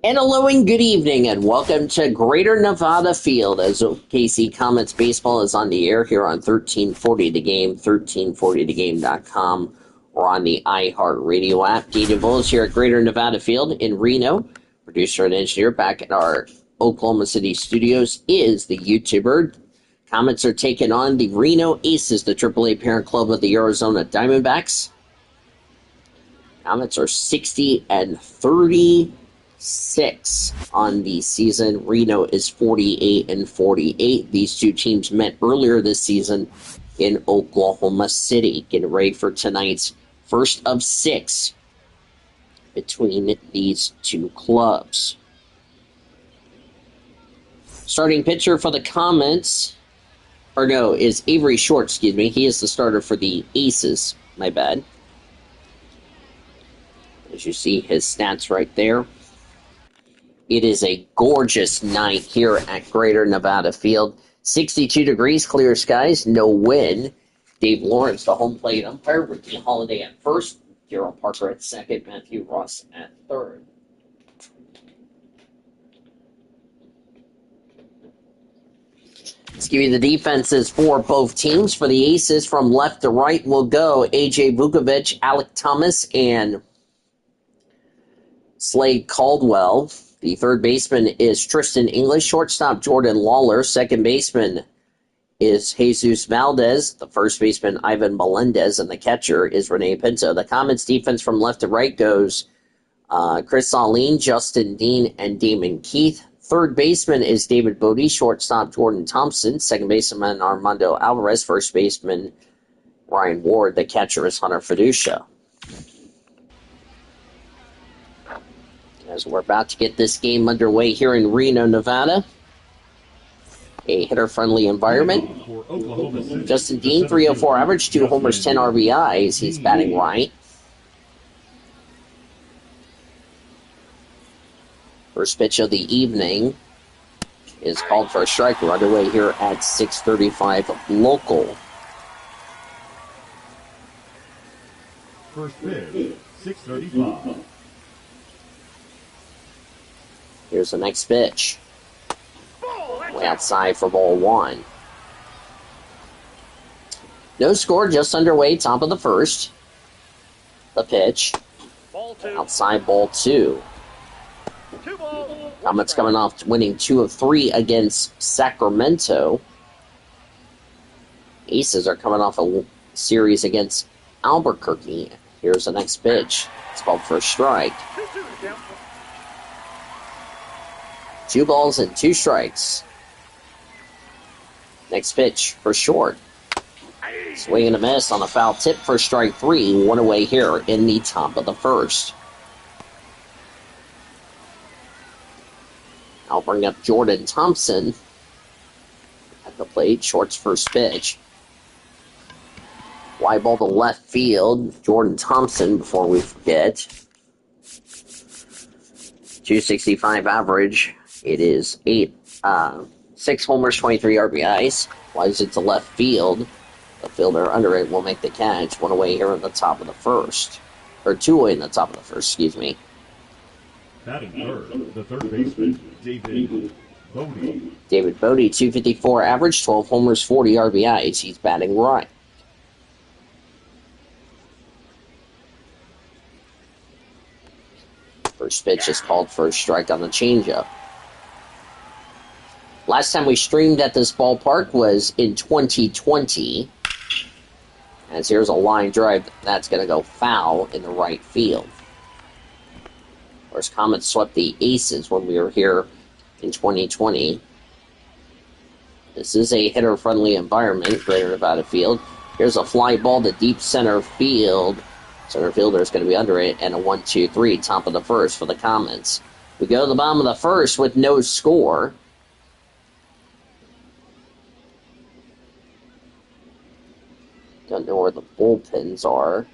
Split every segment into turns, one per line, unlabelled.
And hello and good evening, and welcome to Greater Nevada Field as OKC Comets Baseball is on the air here on 1340 The Game, 1340thegame.com, or on the iHeartRadio app. Gator Bulls here at Greater Nevada Field in Reno. Producer and engineer back at our Oklahoma City studios is the YouTuber. Comets are taking on the Reno Aces, the AAA parent club of the Arizona Diamondbacks. Comets are 60-36 on the season. Reno is 48-48. These two teams met earlier this season in Oklahoma City. Getting ready for tonight's first of 6 between these two clubs. Starting pitcher for the Comets, is Avery Short, He is the starter for the Aces. My bad. As you see his stats right there. It is a gorgeous night here at Greater Nevada Field. 62 degrees, clear skies, no wind. Dave Lawrence, the home plate umpire. Ricky Holiday at first. Darryl Parker at second. Matthew Ross at third. Let's give you the defenses for both teams. For the Aces, from left to right will go A.J. Vukovic, Alec Thomas, and Slade Caldwell. The third baseman is Tristan English. Shortstop, Jordan Lawler. Second baseman is Jesus Valdez. The first baseman, Ivan Melendez. And the catcher is Rene Pinto. The Comets defense from left to right goes Chris Saline, Justin Dean, and Damon Keith. Third baseman is David Bodie. Shortstop, Jordan Thompson. Second baseman, Armando Alvarez. First baseman, Ryan Ward. The catcher is Hunter Fiducia. As we're about to get this game underway here in Reno, Nevada. A hitter-friendly environment. Justin Dean, 304 average, 2 homers, 10 RBIs. He's batting right. First pitch of the evening is called for a strike. We're underway here at 6:35 local.
First pitch, 6:35.
Here's the next pitch. Way outside for ball 1. No score, just underway, top of the first. The pitch. Outside ball 2. Comets coming off winning 2 of 3 against Sacramento. Aces are coming off a series against Albuquerque. Here's the next pitch. It's called for a strike. 2 balls and 2 strikes. Next pitch for Short. Swing and a miss on a foul tip for strike 3. 1 away here in the top of the first. I'll bring up Jordan Thompson at the plate. Short's first pitch. Wide ball to left field. Jordan Thompson, before we forget. 265 average. It is 6 homers, 23 RBIs. Flies it to left field. The fielder under it will make the catch. 1 away here in the top of the first. Or 2 away in the top of the first,
Batting third, the third baseman, David Bodie.
David Bodie, 254 average, 12 homers, 40 RBIs. He's batting right. First pitch is called for a strike on the changeup. Last time we streamed at this ballpark was in 2020. As here's a line drive, that's going to go foul in the right field. Of course, Comets swept the Aces when we were here in 2020. This is a hitter-friendly environment, Greater Nevada Field. Here's a fly ball to deep center field. Center fielder is going to be under it, and a 1-2-3, top of the first for the Comets. We go to the bottom of the first with no score. Don't know where the bullpens are.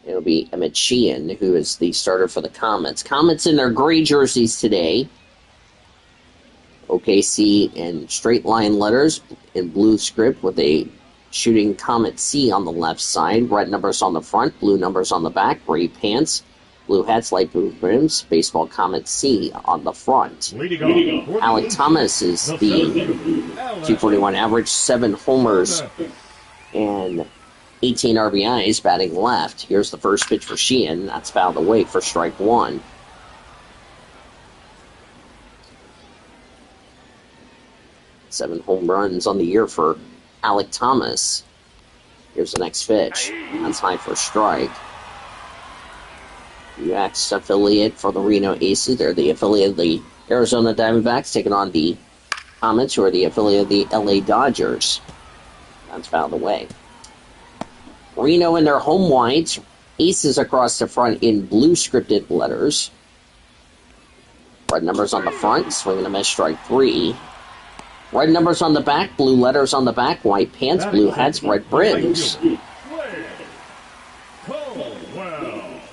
It'll be Emmett Sheehan, who is the starter for the Comets. Comets in their gray jerseys today. OKC in straight line letters in blue script with a Shooting Comet C on the left side. Red numbers on the front, blue numbers on the back. Gray pants, blue hats, light blue rims. Baseball Comet C on the front. Alec Thomas is the 241 average, 7 homers, and 18 RBIs, batting left. Here's the first pitch for Sheehan. That's fouled away for strike 1. Seven home runs on the year for Alec Thomas. Here's the next pitch. That's high for strike. The ex-affiliate for the Reno Aces. They're the affiliate of the Arizona Diamondbacks, taking on the Comets, who are the affiliate of the LA Dodgers. That's fouled away. Reno in their home whites. Aces across the front in blue scripted letters. Red numbers on the front. Swinging a miss, strike 3. Red numbers on the back, blue letters on the back, white pants, blue hats, red brims.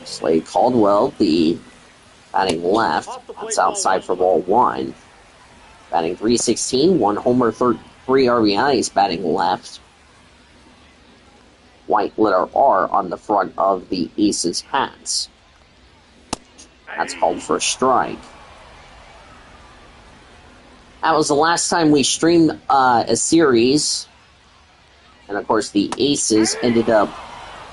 Slade Caldwell, the batting left. That's outside for ball 1. Batting .316, 1 homer, 3 RBIs, batting left. White letter R on the front of the Aces hats. That's called for a strike. That was the last time we streamed a series. And, of course, the Aces ended up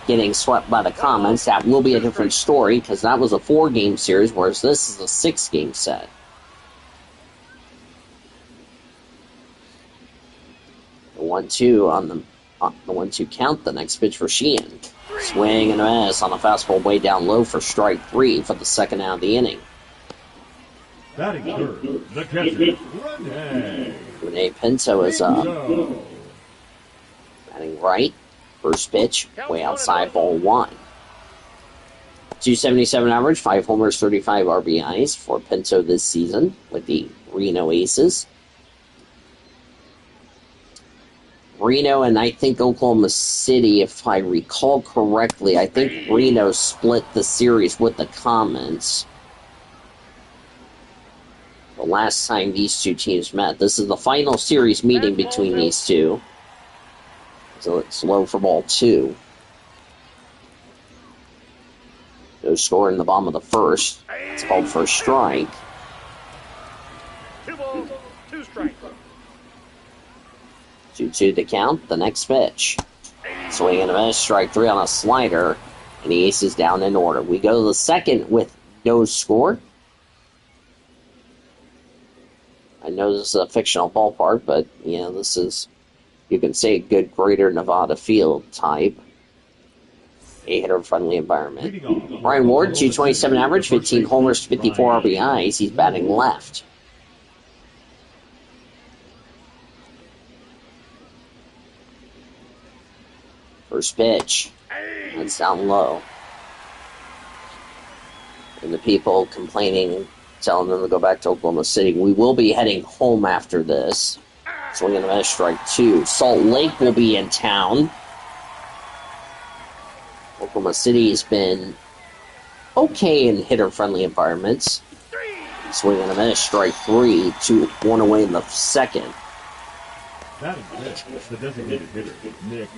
getting swept by the Comets. That will be a different story because that was a 4-game series, whereas this is a 6-game set. The 1-2 on the 1-2 count. The next pitch for Sheehan. Swing and a miss on a fastball way down low for strike 3 for the second out of the inning.
Batting third, the catcher,
Rene Pinto is up. Batting right. First pitch, way outside, ball 1. 277 average, 5 homers, 35 RBIs for Pinto this season with the Reno Aces. Reno and I think Oklahoma City, if I recall correctly, I think Reno split the series with the Comets. The last time these two teams met. This is the final series meeting between these two. So it's low for ball 2. No score in the bottom of the first. It's called for a strike.
2 balls, 2 strikes.
2-2 to count. The next pitch. Swing and a miss. Strike 3 on a slider. And the Aces down in order. We go to the second with no score. I know this is a fictional ballpark, but, you know, this is, you can say, a good Greater Nevada field type. A hitter-friendly environment. Ryan Ward, 227 average, 15 homers, 54 RBIs. He's batting left. First pitch. That's down low. And the people complaining, telling them to go back to Oklahoma City. We will be heading home after this. Swing and a miss, strike 2. Salt Lake will be in town. Oklahoma City has been okay in hitter-friendly environments. Swing and a miss, strike 3. 2-1 away in the second.
Batting fifth, the designated hitter, Nick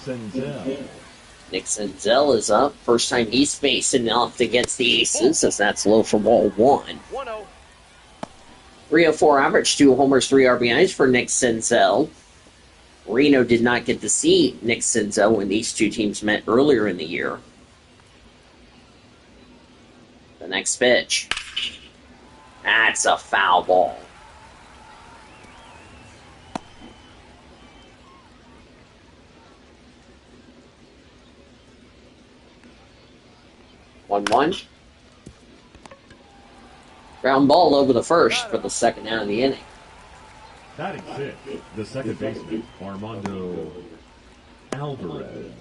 Senzel.
Nick Senzel is up. First time he's facing off against the Aces, as that's low for ball 1.
1-0.
304 average, 2 homers, 3 RBIs for Nick Senzel. Reno did not get to see Nick Senzel when these two teams met earlier in the year. The next pitch. That's a foul ball. One. Ground ball over the first for the second out of the inning.
Batting sixth, the second baseman, Armando Alvarez.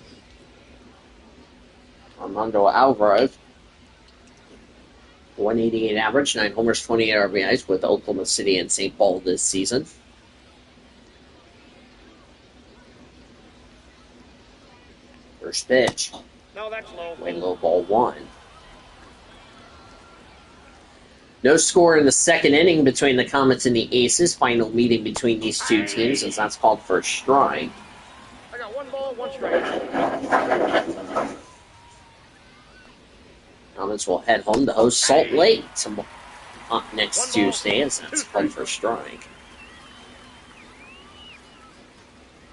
Armando Alvarez, 188 average, 9 homers, 28 RBIs with Oklahoma City and St. Paul this season. First pitch.
No, that's low.
Way low, ball 1. No score in the second inning between the Comets and the Aces. Final meeting between these two teams, as that's called for a strike.
One ball, one strike.
Comets will head home to host Salt Lake next Tuesday, as that's called for strike.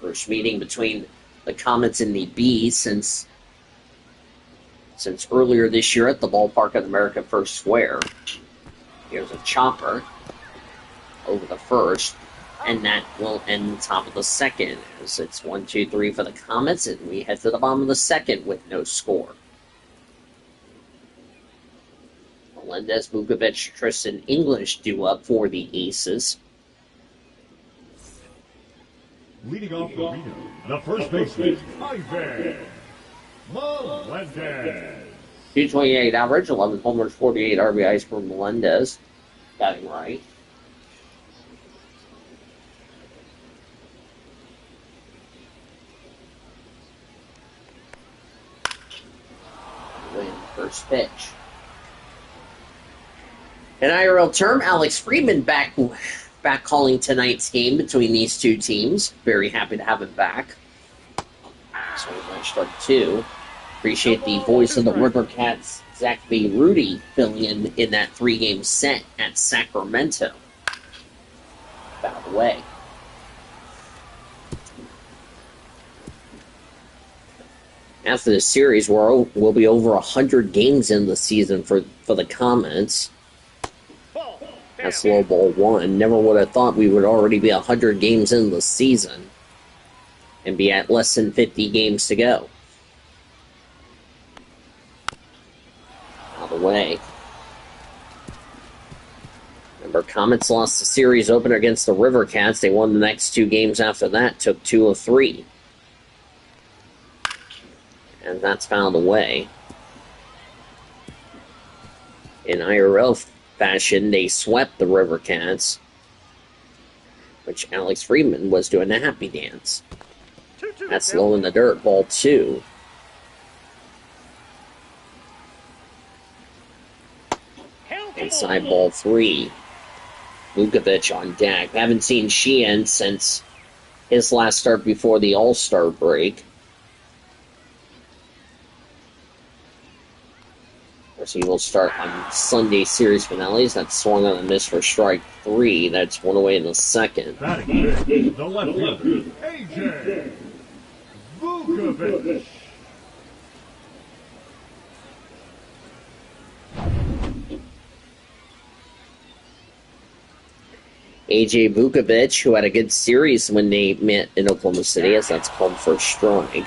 First meeting between the Comets and the Bees since earlier this year at the ballpark at America First Square. Here's a chopper over the first, and that will end the top of the second, as it's 1-2-3 for the Comets, and we head to the bottom of the second with no score. Melendez, Vukovic, Tristan English due up for the Aces.
Leading off for Reno, the first baseman, Ivan Melendez.
228 average, 11 homers, 48 RBIs for Melendez. Batting right. First pitch. An IRL term, Alex Friedman back calling tonight's game between these two teams. Very happy to have him back. So we're going to start 2. Appreciate the voice of the River Cats, Zach B. Rudy, filling in that 3-game set at Sacramento. Out of the way. After this series, we'll be over 100 games in the season for the Comets. That's low ball 1. Never would have thought we would already be 100 games in the season and be at less than 50 games to go. Out of the way. Remember, Comets lost the series opener against the River Cats. They won the next 2 games after that, took 2 of 3. And that's fouled away. In IRL fashion, they swept the River Cats, which Alex Friedman was doing a happy dance. That's low in the dirt, ball 2. Inside ball 3. Vukovic on deck. Haven't seen Sheehan since his last start before the All-Star break. So he will start on Sunday series finales. That's swung on a miss for strike 3. That's one away in the second.
Batting fifth, the left fielder, AJ Vukovic.
AJ Vukovic, who had a good series when they met in Oklahoma City, as that's called for strike.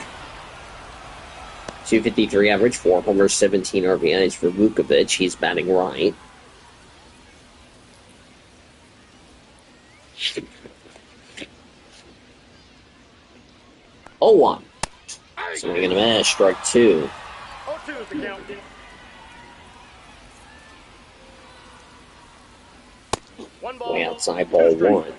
253 average, 4 homers, 17 RBIs for Vukovic. He's batting right. Oh, 1. Swing and a miss, strike 2.
0-2 is the count. One ball.
Way outside ball 1.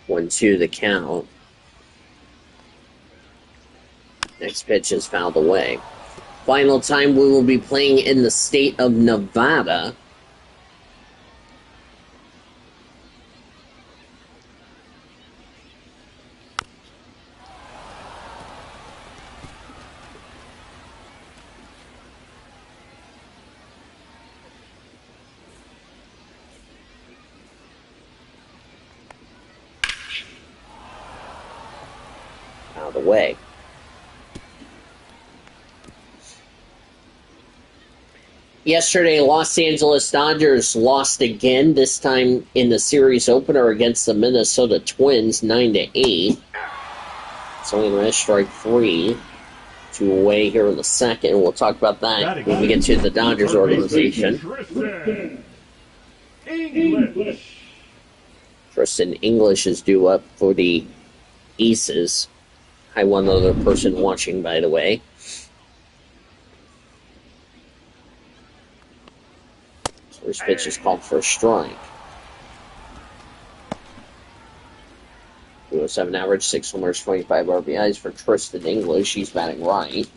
One, 2 the count. Next pitch is fouled away. Final time we will be playing in the state of Nevada. Out of the way. Yesterday, Los Angeles Dodgers lost again, this time in the series opener against the Minnesota Twins, 9-8. So we're going to strike 3. 2 away here in the second. We'll talk about that when we get to the Dodgers organization. Tristan English is due up for the Aces. Hi, one other person watching, by the way. First pitch is called for a strike. 207 average, 6 homers, 25 RBIs for Tristan English. He's batting right.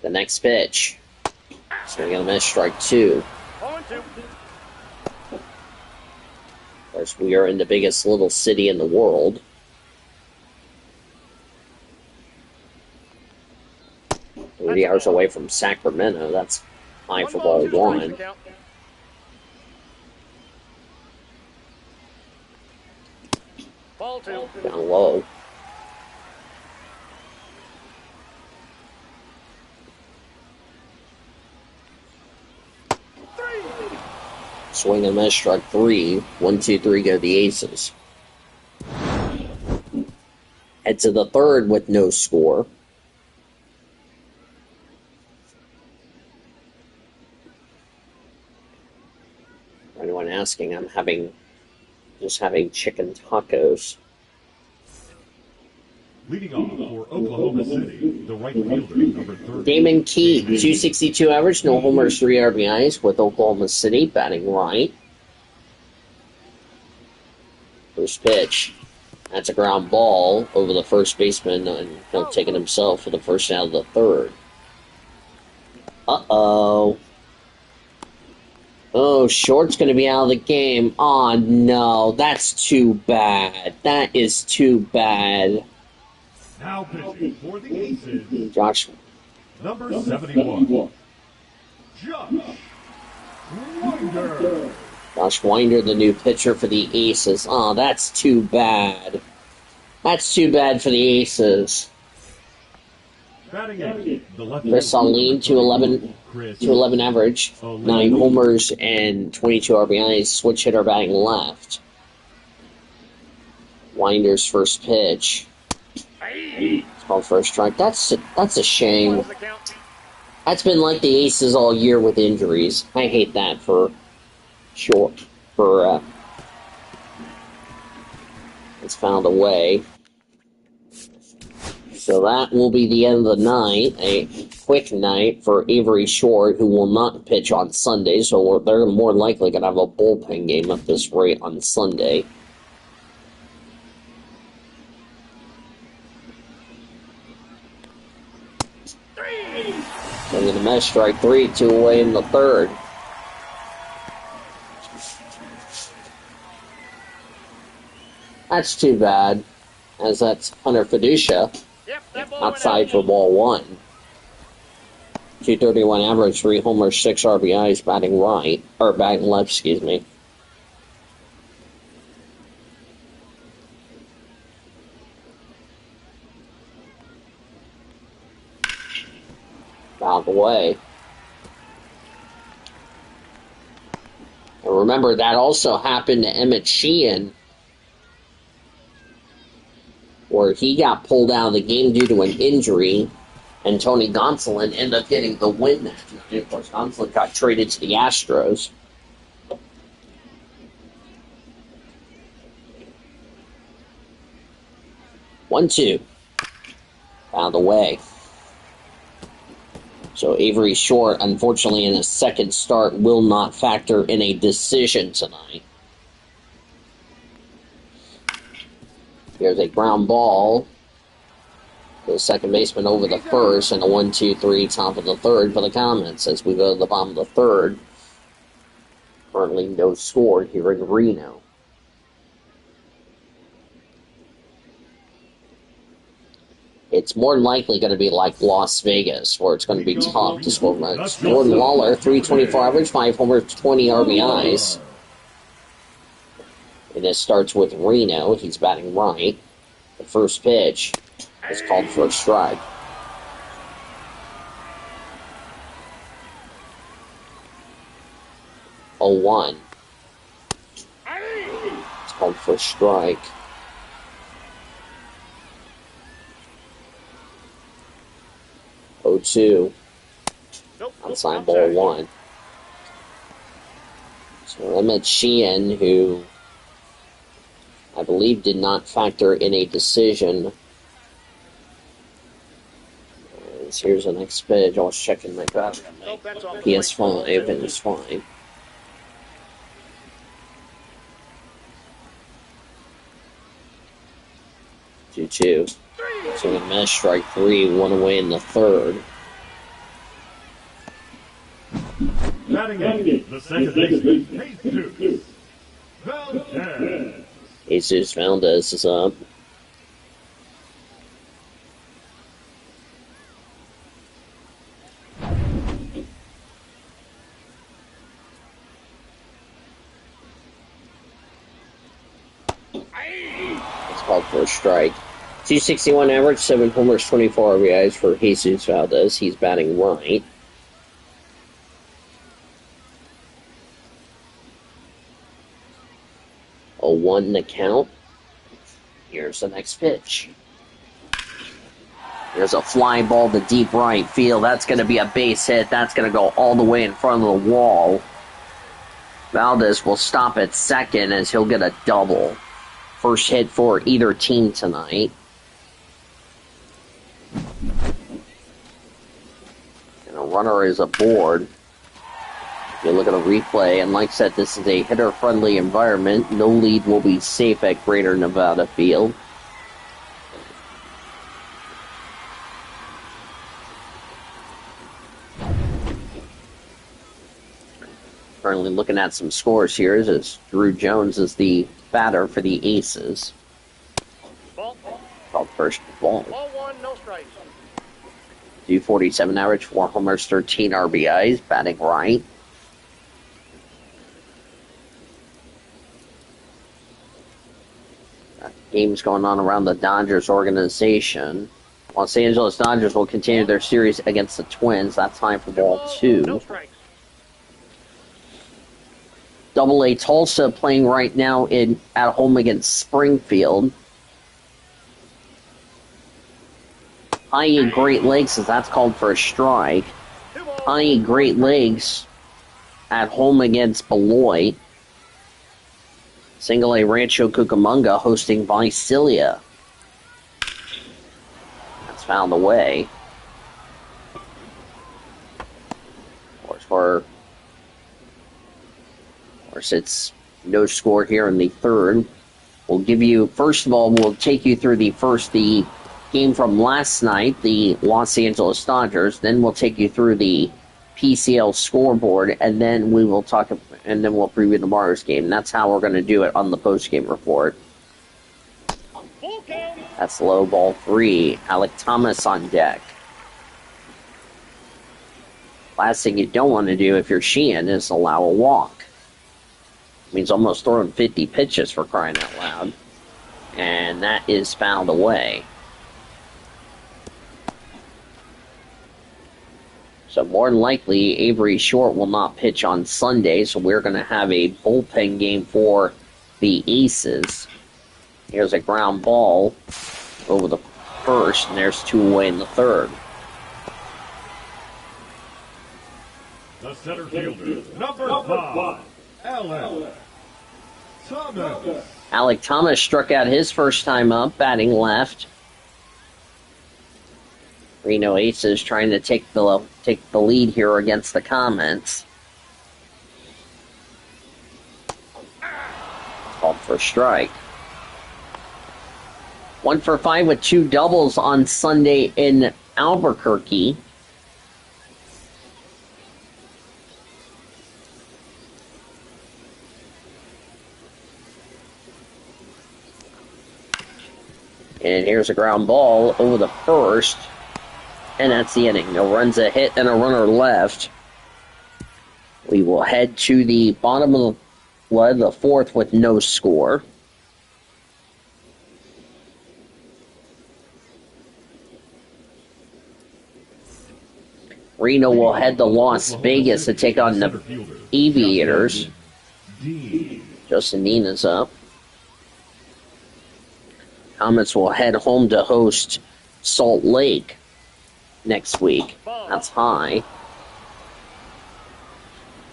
The next pitch. Swing and a miss, strike 2.
0-2.
Of course, we are in the biggest little city in the world. 3 hours away from Sacramento. That's high for ball 1.
Ball 2.
Down low. Swing and miss, strike 3. 1, 2, 3 go the Aces. Head to the third with no score. For anyone asking, I'm just having chicken tacos.
Leading off for Oklahoma City, the right fielder, number 30.
Damon Key, 262 average, no homers, 3 RBIs with Oklahoma City, batting right. First pitch. That's a ground ball over the first baseman, and he'll take it himself for the first out of the third. Uh-oh. Oh, Short's going to be out of the game. Oh, no, that's too bad. That is too bad.
Now pitching for the Aces,
Josh.
number 71, Josh Winder.
Josh Winder, the new pitcher for the Aces. Oh, that's too bad. That's too bad for the Aces.
Batting eighth, the left
Chris
fielder,
Saline, 211 average, 9 homers and 22 RBIs. Switch hitter batting left. Winder's first pitch. It's called for a strike. That's a shame. That's been like the Aces all year with injuries. I hate that for sure. It's found a way. So that will be the end of the night. A quick night for Avery Short, who will not pitch on Sunday. So they're more likely going to have a bullpen game at this rate on Sunday. Swing and a miss, strike 3, 2 away in the third. That's too bad, as that's Hunter Fiducia outside for ball 1. 231 average, 3 homers, 6 RBIs, batting right, or batting left, excuse me. Out of the way. And remember, that also happened to Emmett Sheehan, where he got pulled out of the game due to an injury, and Tony Gonsolin ended up getting the win that night. Of course, Gonsolin got traded to the Astros. One, two. Out of the way. So Avery Short, unfortunately, in his second start, will not factor in a decision tonight. Here's a ground ball. The second baseman over the first, and a 1-2-3 top of the third for the Comets as we go to the bottom of the third. Currently no score here in Reno. It's more likely going to be like Las Vegas, where it's going to be tough to score runs. Jordan Lawler, 324 average, 5 homers, 20 RBIs. And this starts with Reno. He's batting right. The first pitch is called for a strike. Oh, 1. It's called for a strike. 0-2. Outside ball 1. So Emmett Sheehan, who I believe did not factor in a decision. Here's the next pitch. I was checking my
Nope, that's off.
PS5 and it's fine. Two. So the mesh strike 3, 1 away in the third.
Batting eighth, the second baseman, Jesus Valdez.
Jesus Valdez is up. It's called for a strike. 261 average, 7 homers, 24 RBIs for Jesus Valdez. He's batting right. A 1 the count. Here's the next pitch. There's a fly ball to deep right field. That's going to be a base hit. That's going to go all the way in front of the wall. Valdez will stop at second as he'll get a double. First hit for either team tonight. And a runner is aboard. You look at a replay, and like I said, this is a hitter-friendly environment. No lead will be safe at Greater Nevada Field. Currently looking at some scores here as Drew Jones is the batter for the Aces.
Ball.
Called first ball.
Ball 1, no strikes.
247 average, 4 homers, 13 RBIs, batting right. Games going on around the Dodgers organization. Los Angeles Dodgers will continue their series against the Twins. That's time for ball 2.
No strikes.
Double A Tulsa playing right now at home against Springfield. High E Great Lakes, as that's called for a strike. High E Great Lakes at home against Beloit. Single A Rancho Cucamonga hosting Visalia. That's found away. Of course, it's no score here in the third. We'll give you, first of all, we'll take you through the game from last night, the Los Angeles Dodgers. Then we'll take you through the PCL scoreboard, and then we'll preview tomorrow's game. That's how we're going to do it on the post-game report. That's low, ball 3. Alec Thomas on deck. Last thing you don't want to do if you're Sheehan is allow a walk. Means almost throwing 50 pitches, for crying out loud. And that is fouled away. So more than likely, Avery Short will not pitch on Sunday, so we're going to have a bullpen game for the Aces. Here's a ground ball over the first, and there's 2 away in the third.
The center fielder, number 5, Alec Thomas.
Alec Thomas struck out his first time up, batting left. Reno Aces trying to take the lead here against the Comets. Called for a strike. 1 for 5 with 2 doubles on Sunday in Albuquerque. And here's a ground ball over the first. And that's the inning. No runs, a hit, and a runner left. We will head to the bottom of the fourth with no score. Reno will head to Las Vegas to take on the Aviators. Justin Dean is up. Comets will head home to host Salt Lake next week. That's high.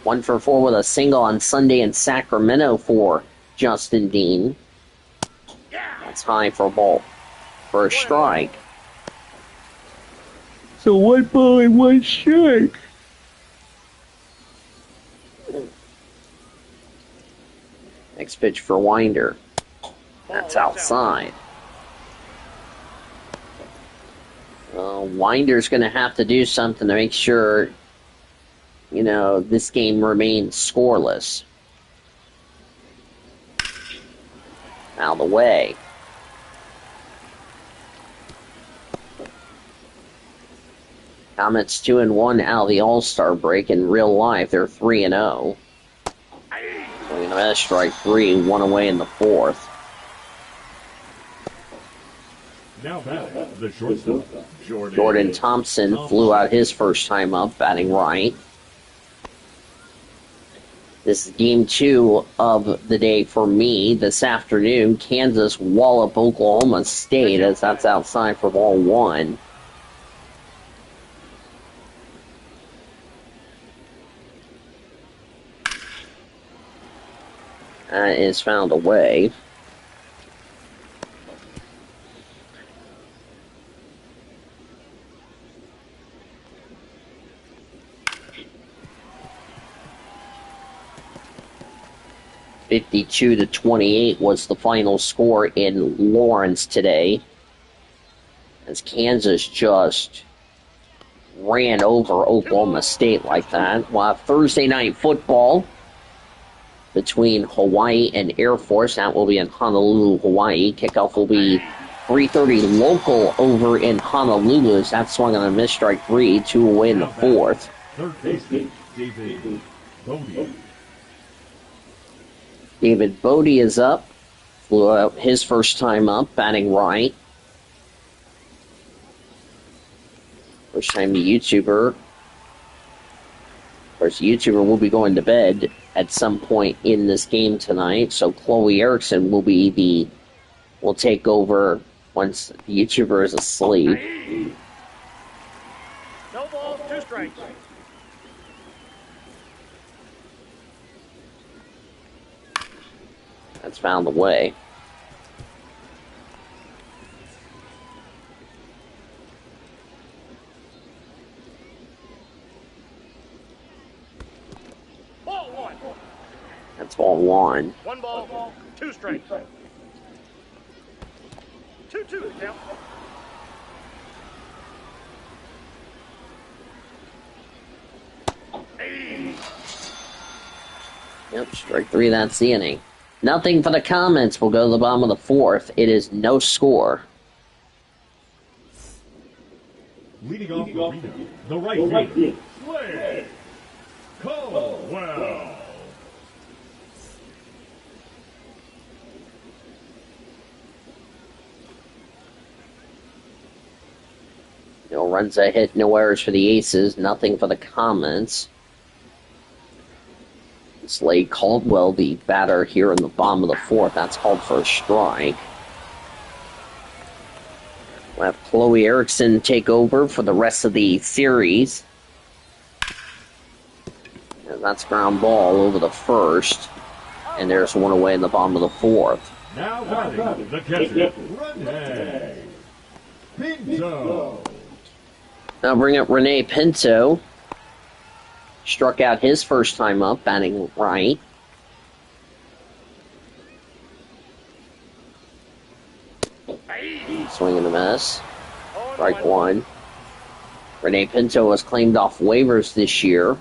1 for 4 with a single on Sunday in Sacramento for Justin Dean. That's high for a ball. For a strike.
So 1 ball and 1 strike.
Next pitch for Winder. That's outside. Winder's going to have to do something to make sure, this game remains scoreless. Out of the way. Comets 2-1 out of the All-Star break. In real life, they're 3-0. Swinging a miss, strike 3, 1 away in the 4th.
Now batting, the shortstop,
Jordan Thompson flew out his first time up, batting right. This is game 2 of the day for me. This afternoon, Kansas wallop Oklahoma State, as that's outside for ball 1. That is found away. (52-28) was the final score in Lawrence today, as Kansas just ran over Oklahoma State like that. We'll have Thursday night football between Hawaii and Air Force. That will be in Honolulu, Hawaii. Kickoff will be 3:30 local over in Honolulu. That swung on a miss, strike 3, 2 away in the 4th.
third baseman, David Bodie.
David Bodie is up. Flew out his first time up, batting right. First time the YouTuber. Of course, the YouTuber will be going to bed at some point in this game tonight, so Chloe Erickson will take over once the YouTuber is asleep.
No balls, 2 strikes.
That's found away.
Ball 1.
That's ball 1.
1 ball, 2 strikes. 2-2 count.
Yep, strike 3, that's the inning. Nothing for the Comets. We'll go to the bottom of the 4th. It is no score.
Leading off the arena, the right field, Slade Caldwell.
No runs a hit, no errors for the Aces. Nothing for the Comets. Slade Caldwell, the batter here in the bottom of the 4th. That's called for a strike. We'll have Chloe Erickson take over for the rest of the series. And that's ground ball over the 1st. And there's 1 away in the bottom of the 4th.
Now batting, the catcher, Renee Pinto.
Now bring up Renee Pinto. Struck out his first time up, batting right. Swing and a miss. Strike 1. Renee Pinto was claimed off waivers this year.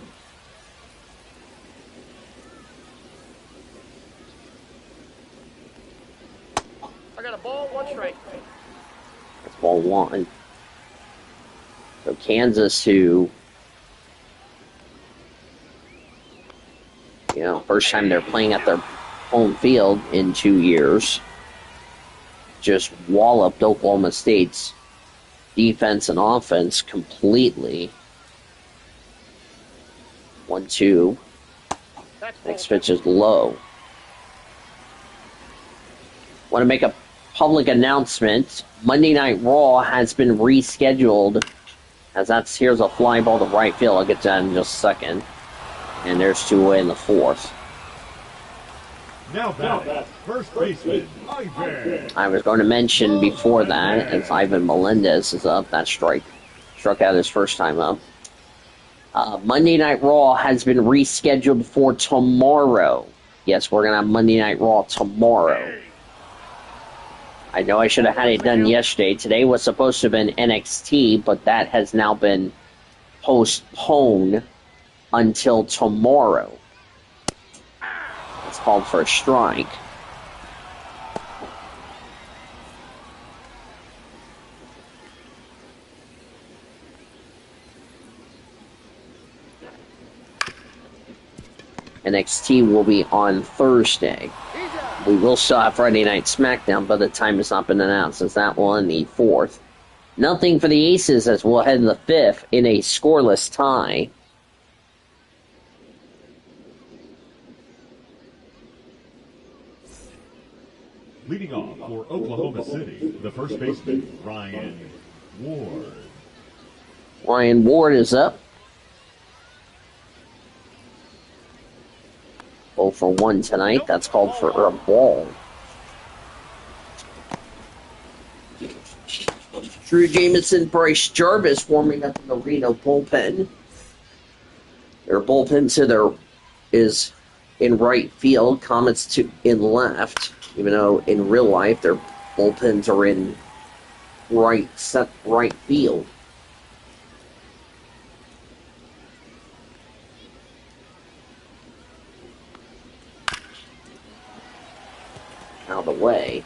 I got a ball, 1 strike.
That's ball 1. So Kansas, who, first time they're playing at their home field in 2 years, just walloped Oklahoma State's defense and offense completely. 1-2. Next pitch is low. Want to make a public announcement. Monday Night Raw has been rescheduled, as here's a fly ball to right field. I'll get to that in just a second. And there's 2 away in the 4th.
Now batting, first baseman, Ivan.
I was going to mention before that, as Ivan Melendez is up, that's strike Struck out his first time up. Monday Night Raw has been rescheduled for tomorrow. Yes, we're going to have Monday Night Raw tomorrow. I know I should have had it done yesterday. Today was supposed to have been NXT, but that has now been postponed until tomorrow. It's called for a strike. NXT will be on Thursday. We will still have Friday Night SmackDown, but the time has not been announced, as that will end the 4th. Nothing for the Aces as we'll head to the 5th in a scoreless tie.
Leading off for Oklahoma City, the first baseman, Ryan Ward.
Ryan Ward is up. 0 for 1 tonight. That's called for a ball. Drew Jameson, Bryce Jarvis warming up in the Reno bullpen. Their bullpen is in right field. Comets in left. Even though in real life their bullpens are in right field. Out of the way.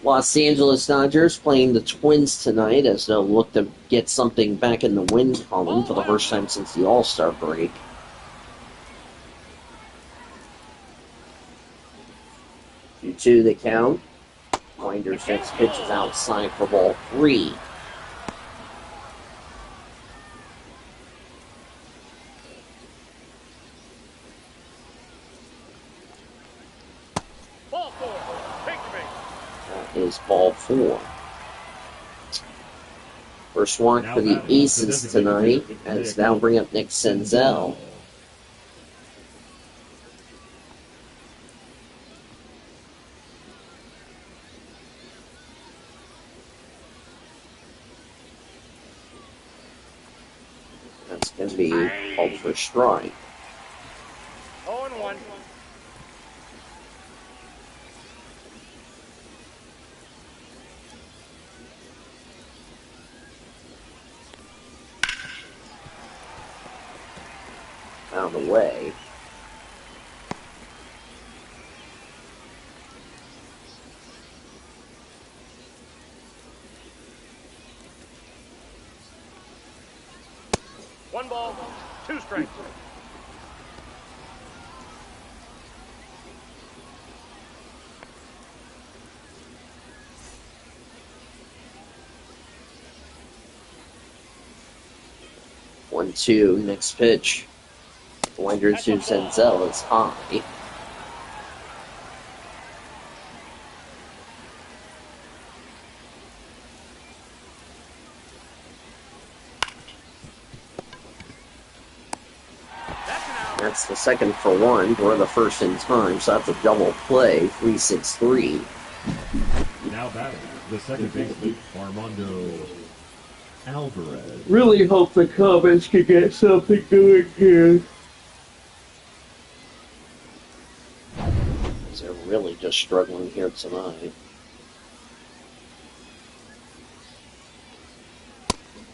Los Angeles Dodgers playing the Twins tonight as they'll look to get something back in the win column for the first time since the All-Star break. 2-2 the count. Winder's next pitch is outside for ball 3.
Ball 4. Take the base.
That is ball 4. First walk for the Aces tonight as now bring up Nick Senzel. That's going to be called for a strike.
0-1.
Out of the way.
One ball, 2 strikes.
One, two, next pitch. Winder to Senzel is high. That's the second for 1, or the first in time, so that's a double play, 3-6-3.
Now batting, the second baseman, Armando Alvarez.
Really hope the Comets can get something going here.
They're really just struggling here tonight.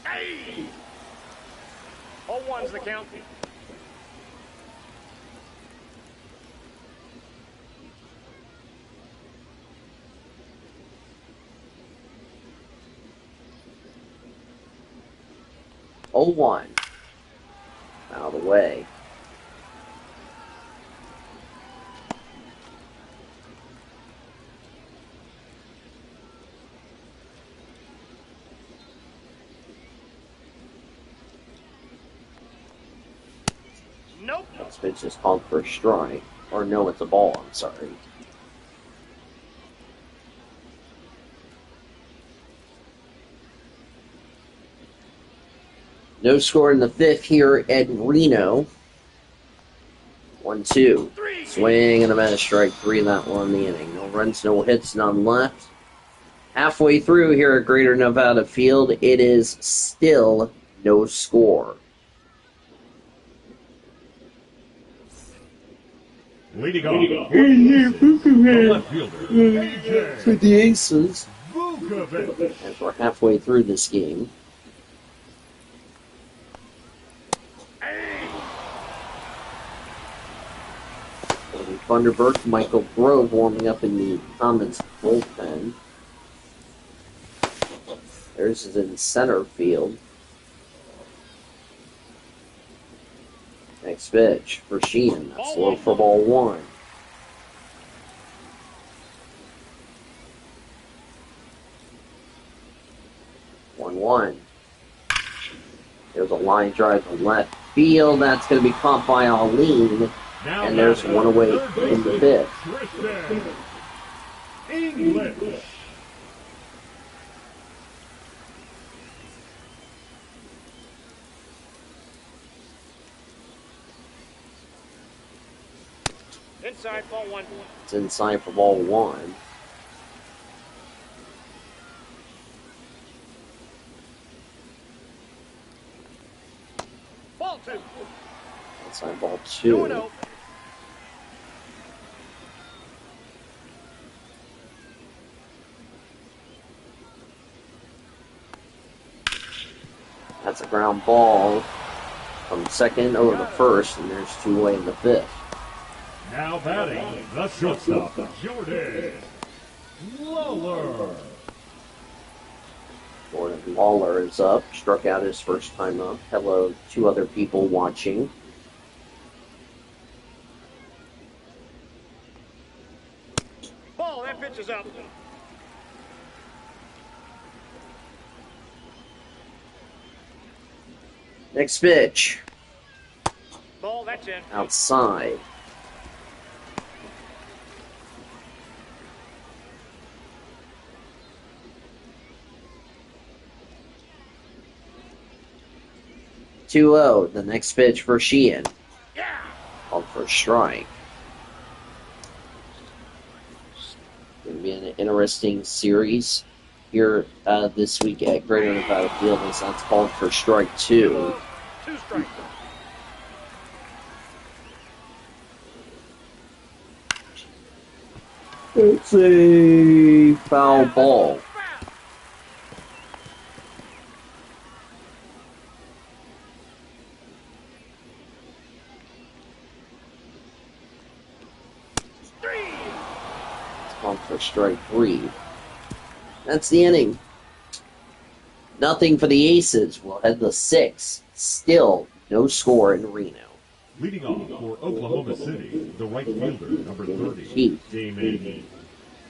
Hey! 0-1's the count.
Oh, 1. Out of the way.
Nope.
This pitch is called for a strike. Or no, it's a ball, I'm sorry. No score in the 5th here at Reno. 1-2. Swing and a miss, strike 3 in that one in the inning. No runs, no hits, none left. Halfway through here at Greater Nevada Field, it is still no score.
Leading off for the left fielder,
For
AJ
the Aces,
Vukovic.
as we're halfway through this game. Thunderbird, Michael Grove warming up in the Comets bullpen. Theirs is in center field. Next pitch for Sheehan. That's low for ball one. One. There's a line drive to left field. That's going to be caught by Aline. And there's one away in the fifth.
English.
Inside, ball one.
It's inside for ball one.
Ball two.
Inside ball two.
2-0.
That's a ground ball from second over the first, and there's two away in the fifth.
Now batting, the shortstop, Jordan Lawler.
Jordan Lawler is up, struck out his first time up. Hello, two other people watching.
Ball, that pitch is up.
Next pitch,
Ball, that's in.
outside. Two 2-0. The next pitch for Sheehan.
Yeah.
Called for a strike. Going to be an interesting series here this week at Greater Nevada Field, as that's called for strike two.
2 strikes.
It's a foul ball. Called for strike three. That's the inning. Nothing for the Aces. We'll head the sixth. Still no score in Reno.
Leading off for Oklahoma City, the right fielder, number 30,
Keith.
Damon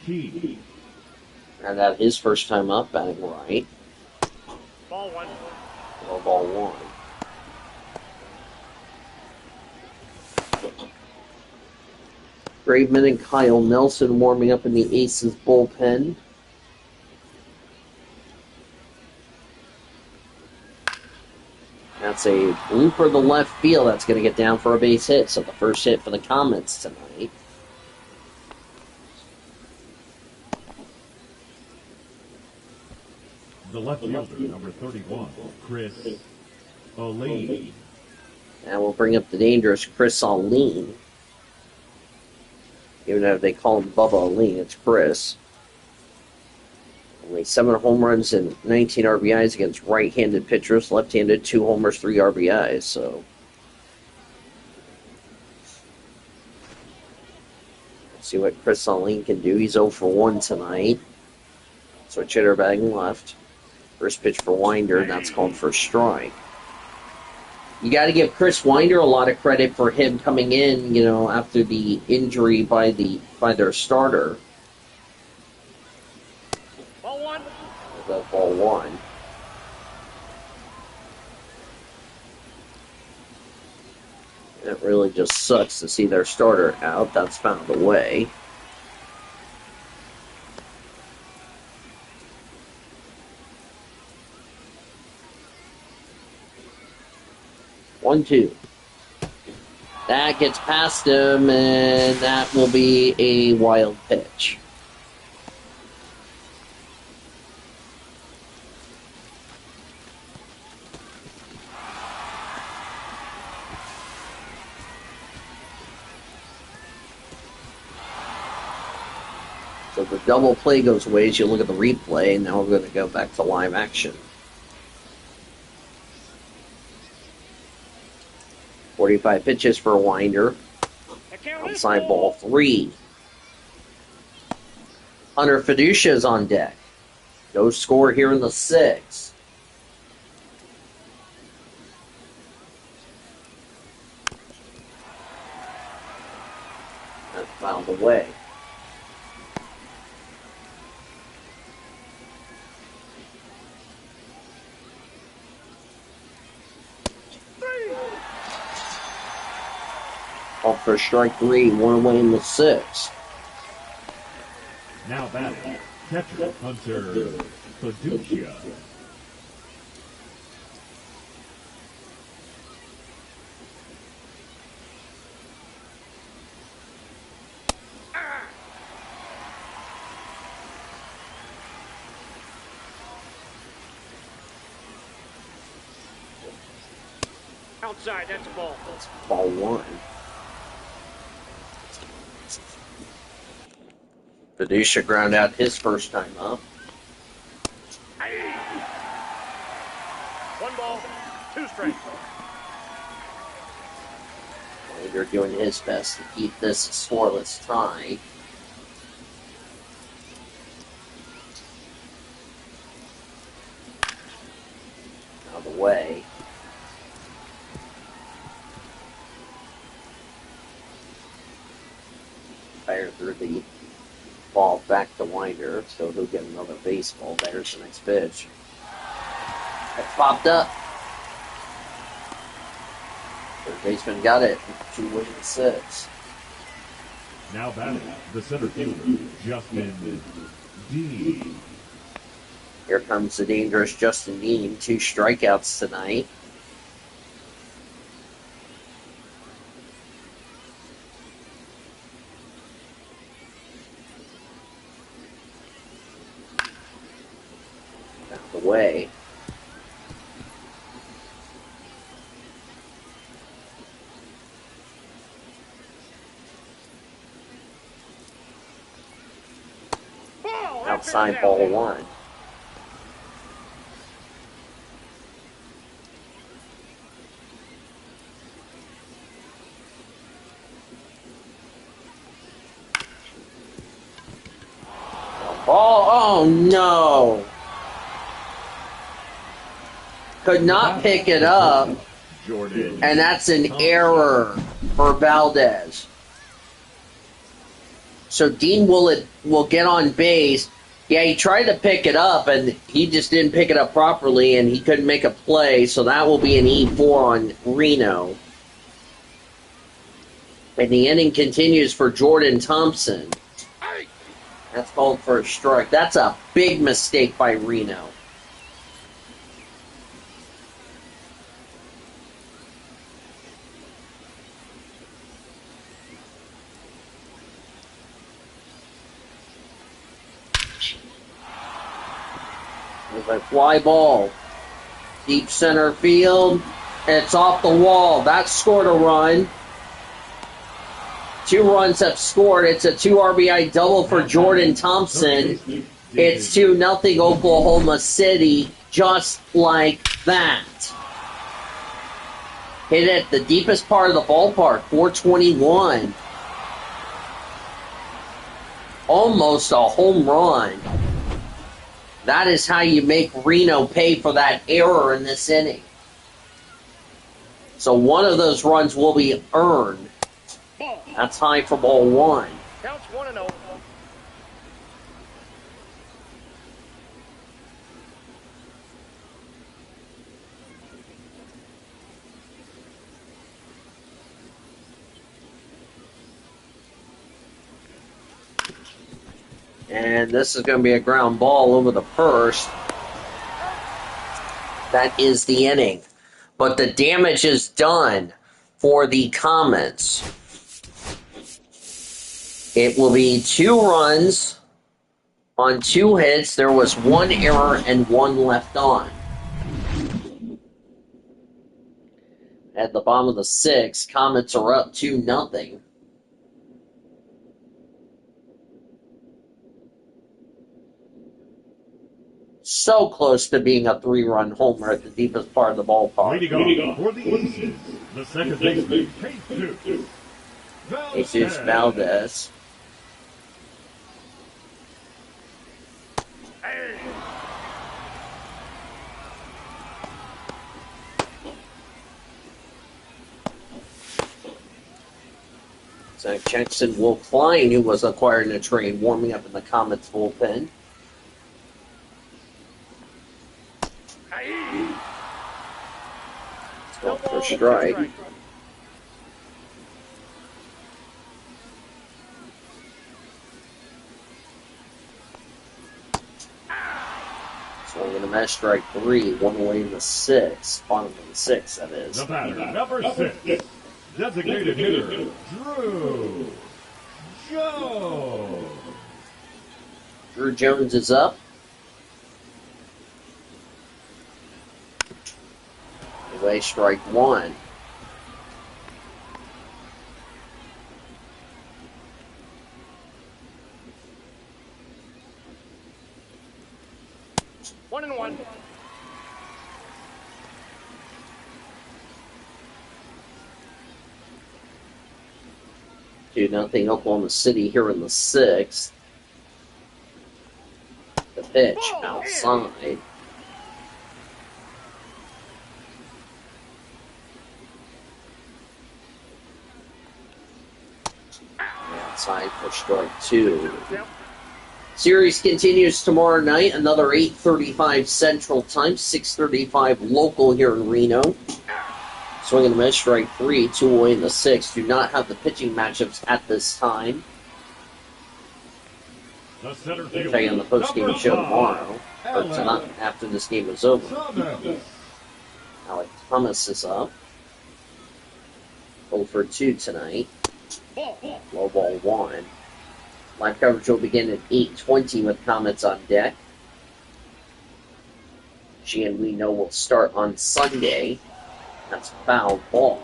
Keith.
And that his first time up, batting right.
Ball one.
Or ball one. Graveman and Kyle Nelson warming up in the Aces bullpen. That's a blooper to left field. That's going to get down for a base hit. So the first hit for the Comets tonight.
The left fielder, number 31, Chris Aline.
And we'll bring up the dangerous Chris Aline. Even though they call him Bubba Aline, it's Chris. Only 7 home runs and 19 RBIs against right-handed pitchers. Left-handed, 2 homers, 3 RBIs. So let's see what Chris Aline can do. He's 0 for 1 tonight. Switch hitter batting left. First pitch for Winder, that's called for a strike. You got to give Chris Winder a lot of credit for him coming in, after the injury by their starter.
Ball one.
That's ball one. It really just sucks to see their starter out. That's found a way. One, two. That gets past him, and that will be a wild pitch. So the double play goes away as you look at the replay, and now we're going to go back to live action. 45 pitches for a winder. Outside ball 3. Hunter Fiducia is on deck. No score here in the 6th. That's fouled away. Off for strike 3, 1 away in the 6th.
Now batting, catcher Hunter Fiducia.
Outside, that's a ball.
That's ball 1. Fiducia ground out his first time up.
1 ball, 2 strikes.
They're doing his best to keep this a scoreless tie. Out of the way. Fire through the ball back to Winder, so he'll get another baseball. There's the next pitch. That popped up. Third baseman got it. 2 away to 6.
Now batting, the center fielder, Justin Dean.
Here comes the dangerous Justin Dean. 2 strikeouts tonight. Out of the way. Outside ball 1. Oh no! Could not pick it up,
Jordan.
and that's an error for Valdez. So Dean will get on base. Yeah, he tried to pick it up, and he just didn't pick it up properly, and he couldn't make a play, so that will be an E4 on Reno. And the inning continues for Jordan Thompson. That's called for a strike. That's a big mistake by Reno. There's a fly ball. Deep center field. It's off the wall. That scored a run. 2 runs have scored. It's a 2 RBI double for Jordan Thompson. It's 2-0 Oklahoma City, just like that. Hit it at the deepest part of the ballpark, 421. Almost a home run. That is how you make Reno pay for that error in this inning. So one of those runs will be earned. That's high for ball 1.
Counts 1-0.
And this is going to be a ground ball over the first. That is the inning. But the damage is done for the Comets. It will be 2 runs on 2 hits. There was 1 error and 1 left on. At the bottom of the 6th, Comets are up 2-0. So close to being a 3-run homer at the deepest part of the ballpark.
Leading off for the Aces, the second baseman,
Jesus Valdez. Zach Jackson, Will Klein, who was acquired in a trade, warming up in the Comets bullpen. Let's go for a strike. Swing and a miss, strike 3, 1 away in the 6th. Bottom of the 6th, that is.
The batter, number 6, designated hitter, Drew Jones.
Drew Jones is up. Away, strike 1.
One and one.
Nothing Oklahoma City here in the 6th. The pitch outside. Outside for strike 2.
Yep.
Series continues tomorrow night, another 8:35 Central Time, 6:35 local here in Reno. Swing and a miss, strike 3, 2 away in the 6th. Do not have the pitching matchups at this time.
The center
I'll
fielder,
tell you on the post-game show tomorrow, or
Alex
tonight after this game is over.
Thomas.
Alex Thomas is up. 0 for 2 tonight. Low ball 1. Live coverage will begin at 8:20 with Comets on deck. We know will start on Sunday. That's foul ball.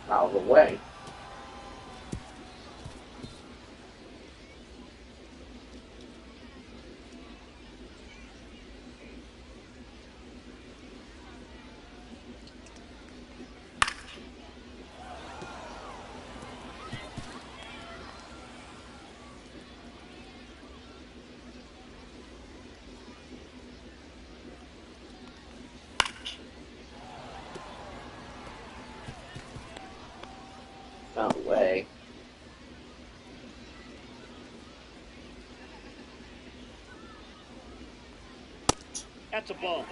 Foul away. Foul away.
That's a ball.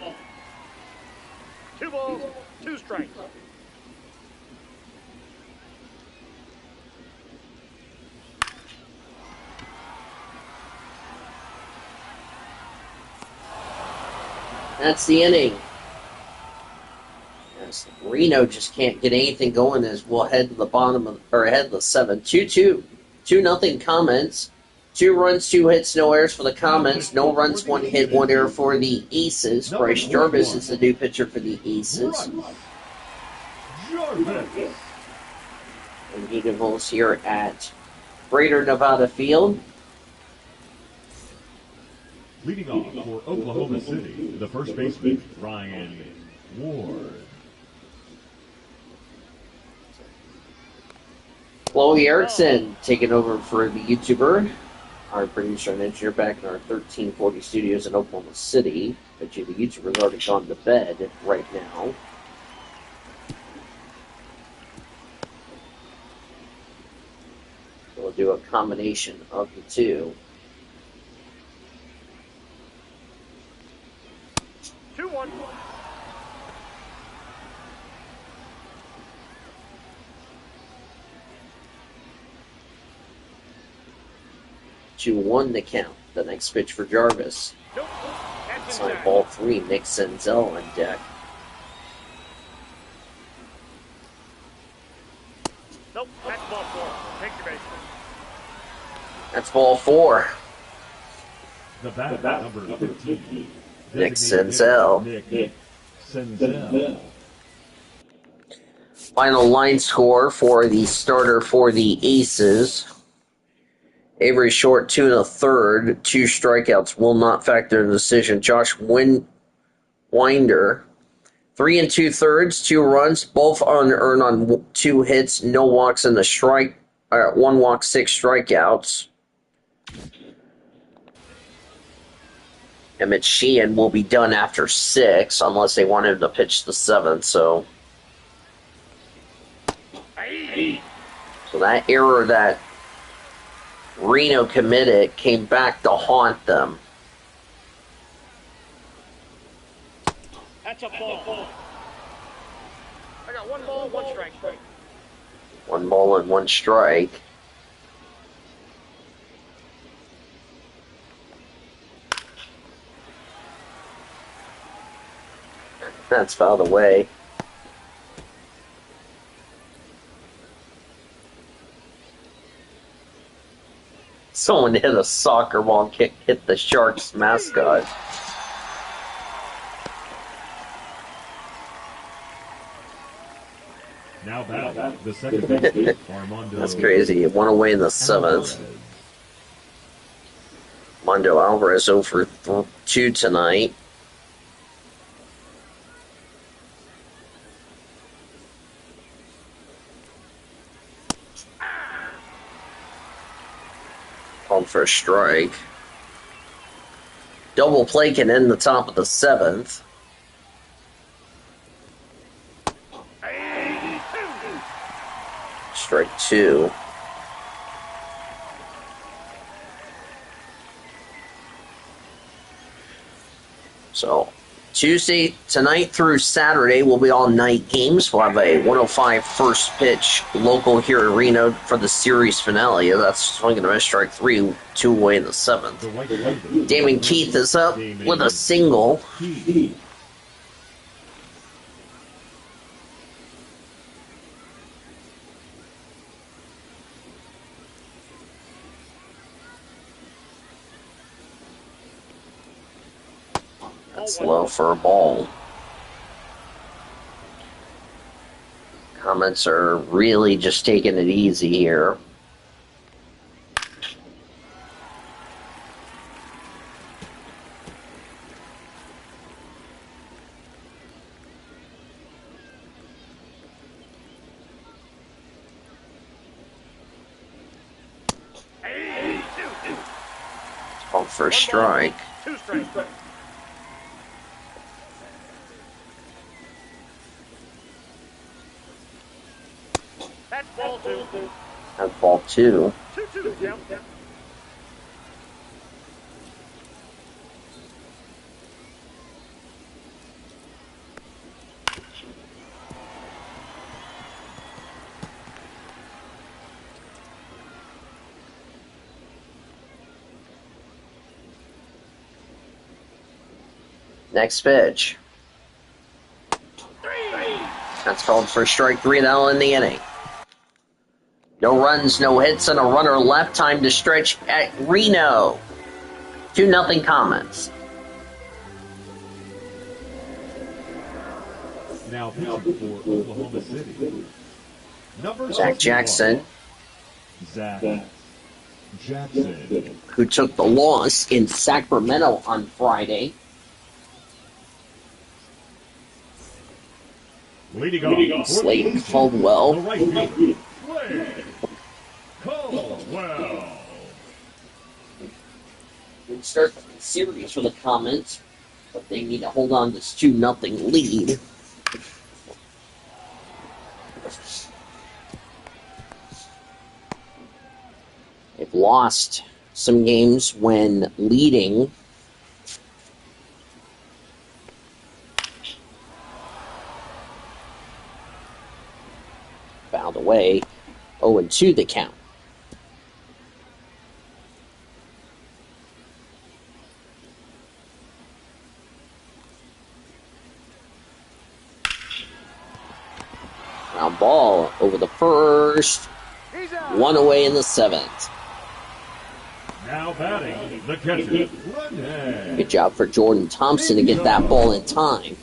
2 balls, 2 strikes.
That's the inning. Yes, Reno just can't get anything going as we'll head to the bottom of, or head to the 7th. 2-2. 2-0 Comets. 2 runs, 2 hits, no errors for the Comets. No runs, 1 hit, 1 error for the Aces. Bryce Jarvis is the new pitcher for the Aces.
Jarvis.
And Eagles here at Greater Nevada Field.
Leading off for Oklahoma City, the first baseman, Ryan Ward.
Chloe Erickson taking over for the YouTuber. Our producer and engineer back in our 1340 studios in Oklahoma City. But the YouTuber's already gone to bed right now. So we'll do a combination of the two.
2-1.
2-1 to count. The next pitch for Jarvis.
Nope. That's
Sign
inside.
ball 3, Nick Senzel on deck.
Nope. That's ball 4. Take your base.
That's ball 4.
The batter, number 15,
Nick
designated
Senzel.
Nick Senzel.
Final line score for the starter for the Aces. Avery Short, 2 1/3, 2 strikeouts will not factor in the decision. Josh Winder, 3 2/3, 2 runs, both unearned on 2 hits, no walks in the strike, 1 walk, 6 strikeouts. Emmett Sheehan will be done after 6, unless they want him to pitch the 7th. So that error that Reno committed came back to haunt them.
That's a ball. I got 1 ball, 1 strike.
1 ball and 1 strike. That's fouled away. Someone hit a soccer ball and hit the Sharks mascot.
Now batting, the second baseman, Armando.
That's crazy. 1 away in the 7th. Armando Alvarez 0 for 2 tonight. Called for a strike. Double play can end the top of the 7th. Strike 2. So, Tuesday, tonight through Saturday will be all night games. We'll have a 105 first pitch local here in Reno for the series finale. That's swinging a miss, strike 3, 2 away in the 7th. Damon Keith is up with a single. That's low for a ball. Comets are really just taking it easy here. Called for a strike.
2 strikes. That's ball 2.
That's ball 2.
2-2 count.
Next pitch. That's called for strike 3. That'll end the inning. No runs, no hits, and a runner left. Time to stretch at Reno. 2-0 Comets.
Now pitching for Oklahoma City. Number
Zach Jackson,
Zach Jackson.
who took the loss in Sacramento on Friday.
Leading off,
Slade Caldwell.
the right field, Slade Caldwell.
We start the series for the Comets, but they need to hold on to this 2-0 lead. They've lost some games when leading. Fouled away. 0-2 the count. Ground ball over the first.
He's out.
1 away in the 7th.
Now batting, the catcher, Rene.
Good job for Jordan Thompson to get that ball in time.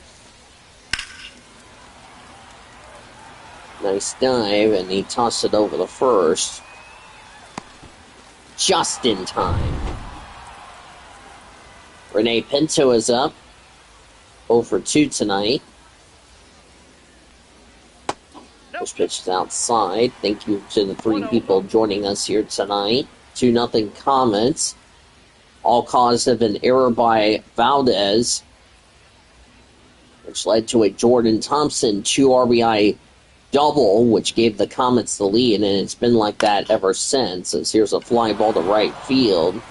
Nice dive, and he tossed it over the first. Just in time. Rene Pinto is up. 0 for 2 tonight. First pitch is outside. Thank you to the 3 people joining us here tonight. 2-0 Comets. All caused of an error by Valdez, which led to a Jordan Thompson 2 RBI double, which gave the Comets the lead, and it's been like that ever since. As here's a fly ball to right field.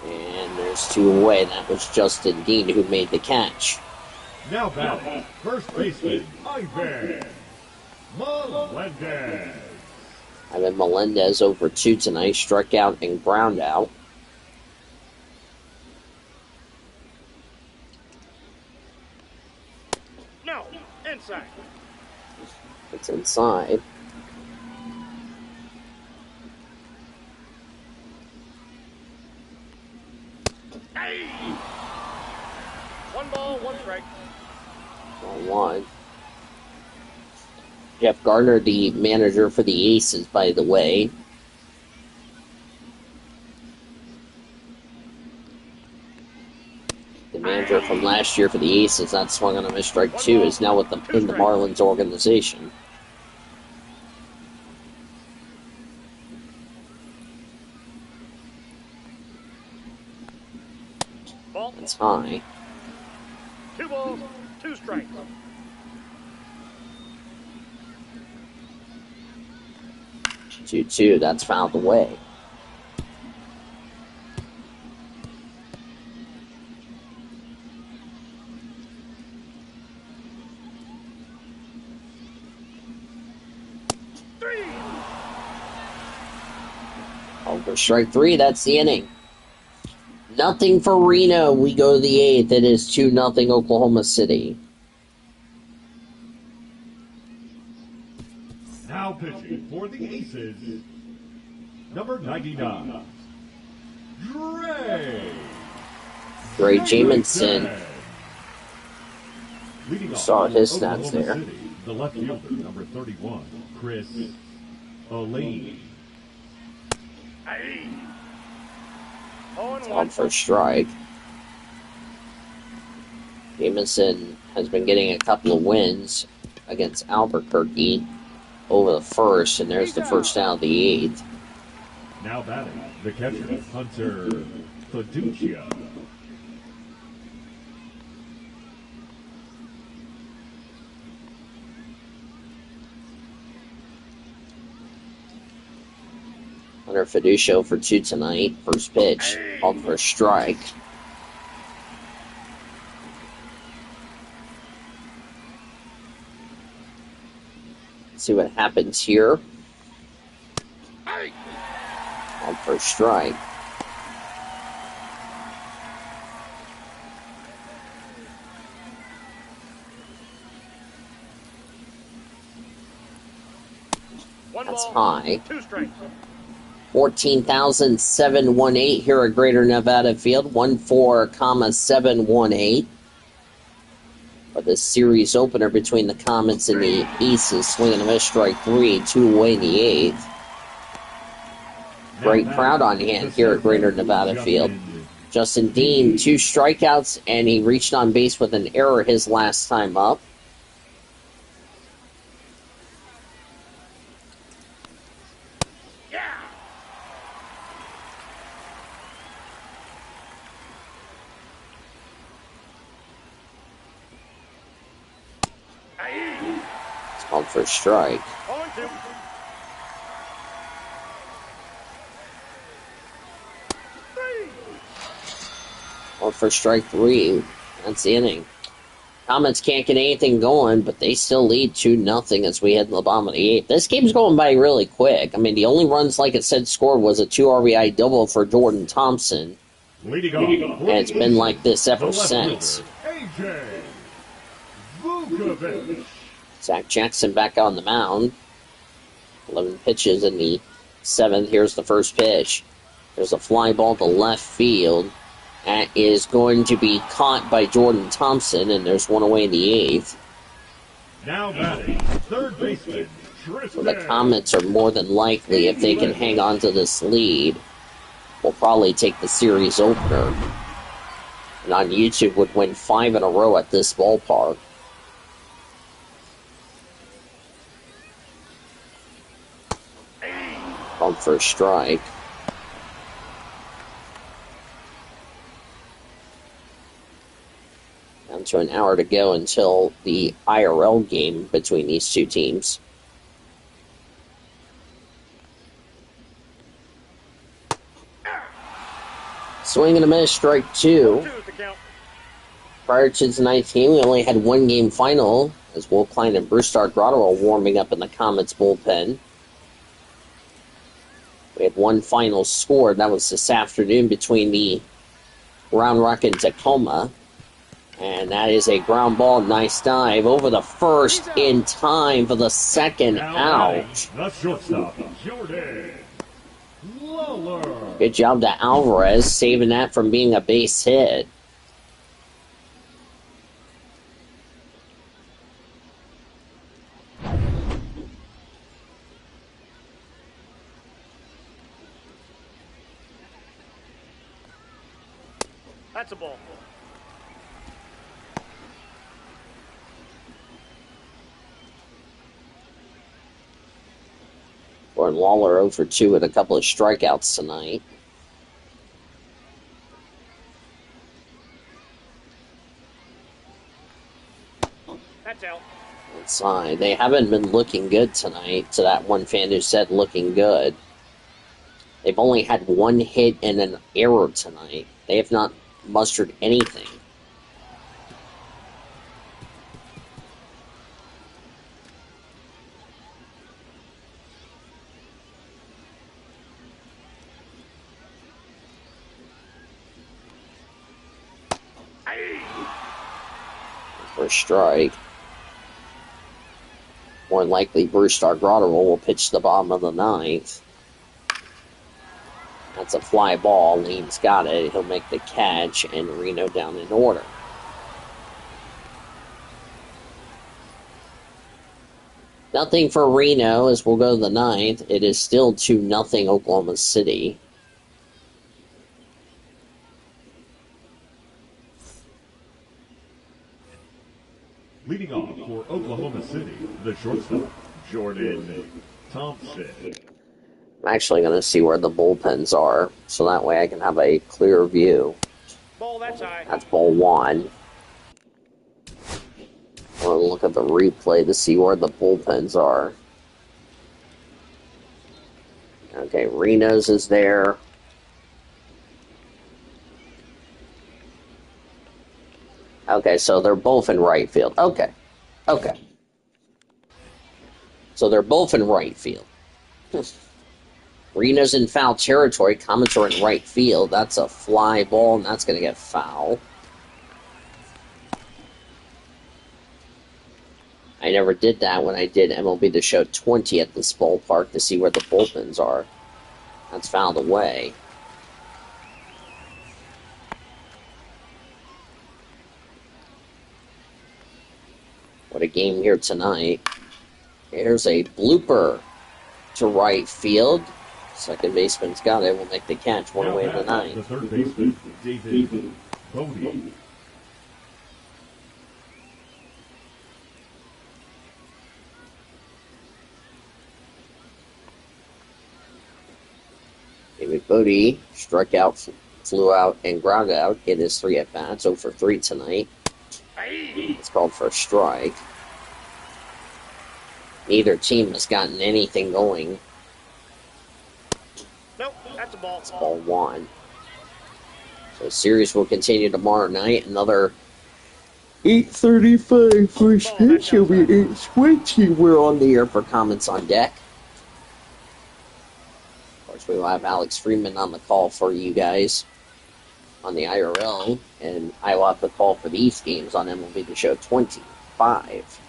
And there's 2 away. That was Justin Dean who made the catch.
Now batting, first baseman, Ivan Melendez.
Ivan Melendez over 2 tonight, strikeout and ground out.
No, inside.
It's inside.
Hey! 1 ball, 1 strike.
1-1. Jeff Gardner, the manager for the Aces, by the way. The manager from last year for the Aces, that swung on a missed strike 2, is now with in the Marlins organization.
Ball.
It's high.
2 balls, 2 strikes.
Two, that's fouled away. Over strike 3, that's the inning. Nothing for Reno. We go to the 8th. It is 2-0 Oklahoma City.
Now pitching for the Aces, number 99,
Dre Jamison.
Leading off
Saw his
Oklahoma
stats there.
City, the left fielder, number 31, Chris O'Leary.
Hey!
On for strike. Jamison has been getting a couple of wins against Albuquerque over the first, and there's the first out of the 8th.
Now batting, the catcher, Hunter Fiducia.
Hunter Fiducia for 2 tonight. First pitch, called for a strike. See what happens here. Called for a strike. That's high.
2 strikes.
14,718 here at Greater Nevada Field. 14,718. For the series opener between the Comets and the Aces, swinging a miss, strike 3, 2 away in the 8th. Great crowd on hand here at Greater Nevada Field. Justin Dean, 2 strikeouts, and he reached on base with an error his last time up. Called for a strike.
0-2.
Called for strike 3. That's the inning. Comets can't get anything going, but they still lead 2-0 as we head to the bottom of the 8th. This game's going by really quick. I mean, the only runs, like it said, scored was a 2 RBI double for Jordan Thompson.
Leading off,
And it's been like this ever since.
AJ Vukovic.
Zach Jackson back on the mound. 11 pitches in the 7th. Here's the first pitch. There's a fly ball to left field. That is going to be caught by Jordan Thompson, and there's 1 away in the 8th.
Now batting, third baseman,
So the Comets are more than likely, if they can hang on to this lead, will probably take the series opener. And on YouTube would win 5 in a row at this ballpark. Called for a strike. Down to an hour to go until the IRL game between these two teams. Swing and a miss, strike 2. Prior to tonight's game, we only had one game final, as Will Klein and Bruce Grotto are warming up in the Comets bullpen. We had one final score. That was this afternoon between the Round Rock and Tacoma. And that is a ground ball. Nice dive over the first in time for the second out.
The shortstop, Jordan Lawler.
Good job to Alvarez, saving that from being a base hit.
That's a ball.
Gordon Lawler 0 for 2 with a couple of strikeouts tonight.
That's out.
Inside. They haven't been looking good tonight, to that one fan who said looking good. They've only had one hit and an error tonight. They have not mustered anything. For a strike. More than likely, Bruce Grotto will pitch the bottom of the ninth. That's a fly ball. Lean's got it. He'll make the catch, and Reno down in order. Nothing for Reno as we'll go to the ninth. It is still 2-0 Oklahoma City.
Leading off for Oklahoma City, the shortstop, Jordan Thompson.
I'm actually going to see where the bullpens are, so that way I can have a clear view.
Ball, that's high.
That's ball 1. I want to look at the replay to see where the bullpens are. Okay, Reno's is there. Okay, so they're both in right field. Okay. So they're both in right field. Reno's in foul territory. Comets are in right field. That's a fly ball, and that's going to get foul. I never did that when I did MLB The Show 20 at this ballpark to see where the bullpens are. That's fouled away. What a game here tonight. Here's a blooper to right field. Second baseman's got it. We'll make the catch one away in the ninth.
The third baseman, David Bodie.
David Bodie struck out, flew out, and grounded out. Hit his 3 at-bats. 0 for 3 tonight. It's called for a strike. Neither team has gotten anything going.
Nope, that's a ball.
It's ball 1. So the series will continue tomorrow night. Another 8:35 first pitch. It'll be 8:20. We're on the air for Comments on Deck. Of course, we will have Alex Freeman on the call for you guys on the IRL, and I will have the call for these games on MLB The Show 25.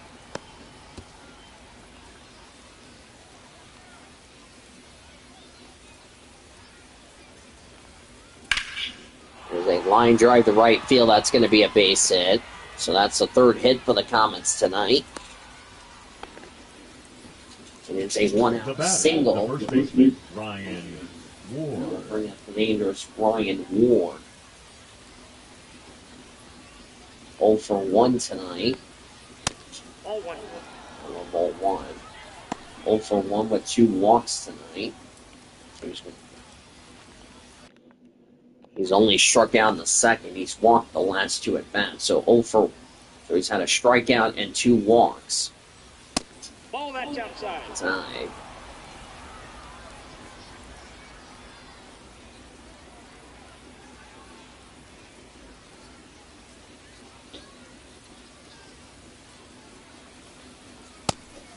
There's a line drive to right field. That's going to be a base hit. So that's the third hit for the Comets tonight. And it's a one-out
The batter,
single.
the first baseman, Ryan
We'll
Ward.
bring up the dangerous Ryan Ward. 0 for 1 tonight.
Ball one.
Ball 1. 0 for 1 with 2 walks tonight. He's only struck out in the second. He's walked the last 2 at bats. So so he's had a strikeout and 2 walks
Ball that's outside.
tonight.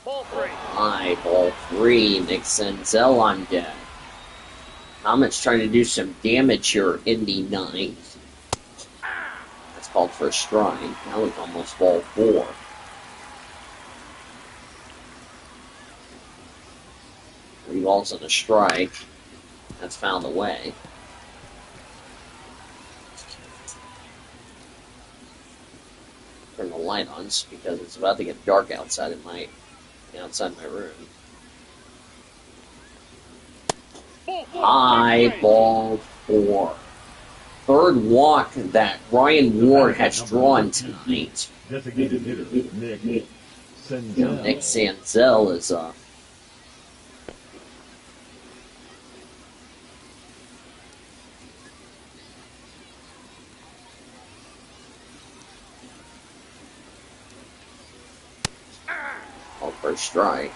Ball three.
Ball 3. Nick Senzel on deck. Comets trying to do some damage here in the ninth. That's called for a strike. That was almost ball 4. Three balls and a strike. That's fouled away. Turn the light on because it's about to get dark outside my room. High ball 4. Third walk that Ryan Ward has drawn tonight.
Designated hitter, Nick Senzel.
Nick Senzel is first strike.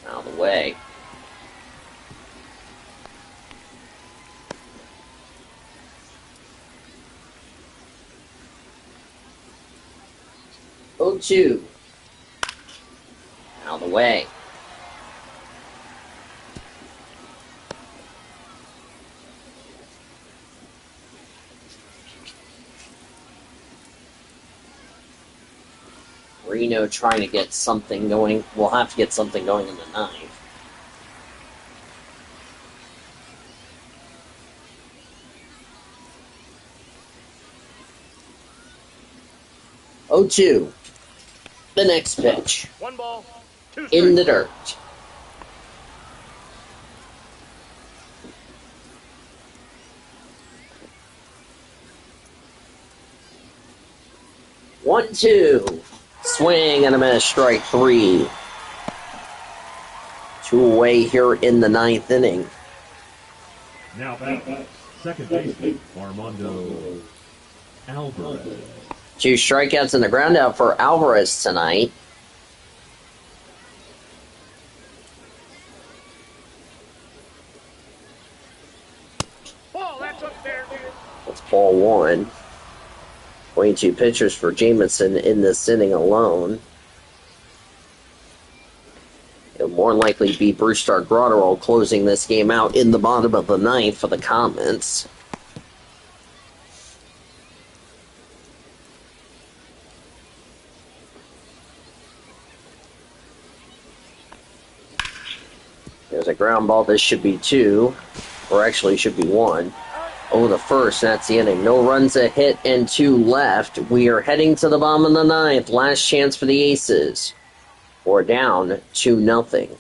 Out of the way. Oh, 2. Out of the way. Reno trying to get something going. We'll have to get something going in the ninth. Oh, 2. The next pitch.
1 ball, 2 strikes.
In the dirt. One, 2. Swing and a miss, strike 3. 2 away here in the ninth inning.
Now back, second baseman, Armando Alvarez.
2 strikeouts and the ground out for Alvarez tonight.
Ball that's up there.
That's ball 1. 22 pitchers for Jamison in this inning alone. It'll more likely be Bruce Grotterell closing this game out in the bottom of the ninth for the Comets. There's a ground ball. This should be 2, or actually should be 1. Oh, the first. That's the inning. No runs, a hit, and 2 left. We are heading to the bottom of the ninth. Last chance for the Aces. We're down 2-0.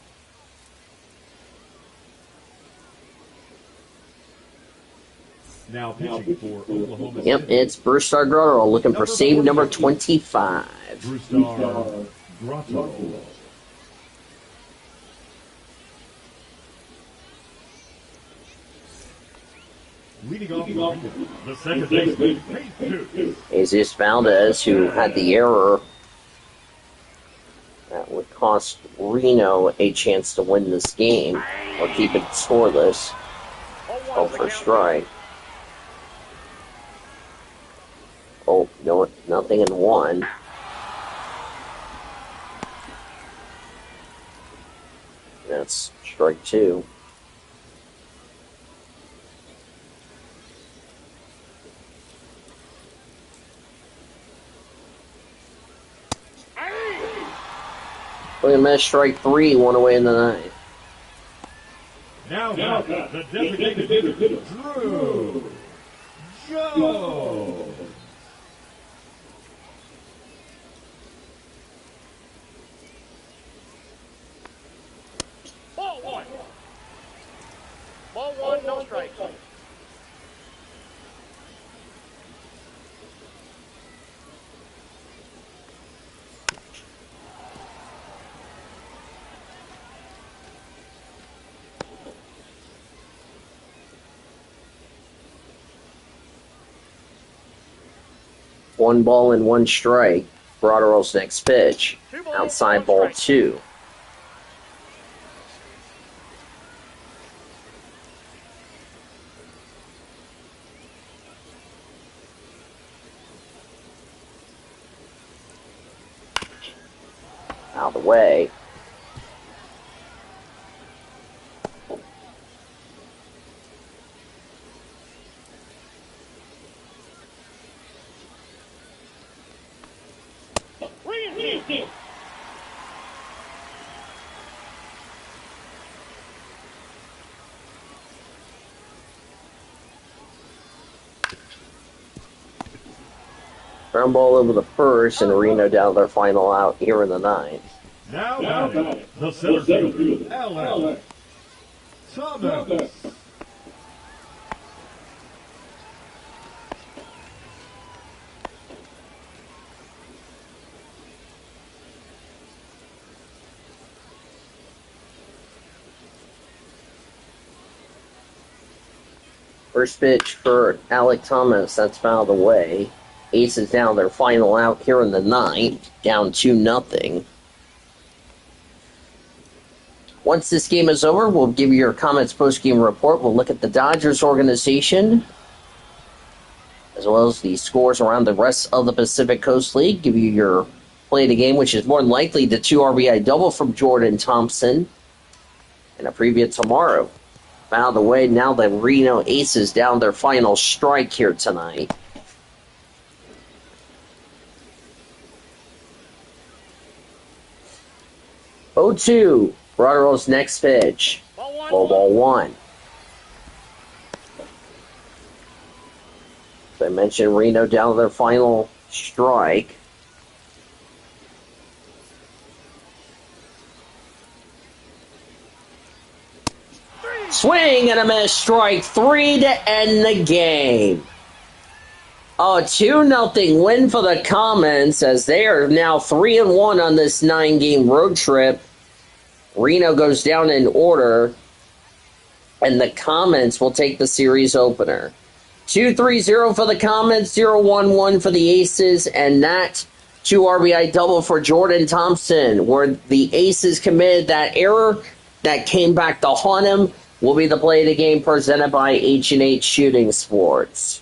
Now pitching for Oklahoma City.
Yep, it's Bruce Grotterell looking for save number 25.
Bruce Grotto. Leading off the second baseman,
Jesus Valdez, who had the error that would cost Reno a chance to win this game or keep it scoreless. Oh, for strike. Oh, no, nothing in 1. That's strike 2. Look at that, strike 3, 1 away in the ninth.
Now the designated hitter, Drew Jones.
Ball one. Ball one, no strikes.
One ball and one strike. Broderell's next pitch. Outside ball two. Out of the way. Ground ball over the first, and Reno down their final out here in the ninth.
Now the center fielder, Alex Thomas.
First pitch for Alec Thomas, that's fouled away. Aces down their final out here in the ninth, down 2-0. Once this game is over, we'll give you your Comets post-game report. We'll look at the Dodgers organization, as well as the scores around the rest of the Pacific Coast League. Give you your play of the game, which is more than likely the 2 RBI double from Jordan Thompson, and a preview tomorrow. Out of the way, now the Reno Aces down their final strike here tonight. Oh, 2. Broderell's next pitch. Ball one. As I mentioned, Reno down to their final strike. Swing and a miss, strike 3 to end the game. A 2-0 win for the Comets as they are now 3-1 on this 9-game road trip. Reno goes down in order, and the Comets will take the series opener. 2-3-0 for the Comets, 0-1-1 for the Aces, and that 2 RBI double for Jordan Thompson, where the Aces committed that error that came back to haunt him, will be the play of the game presented by H&H Shooting Sports.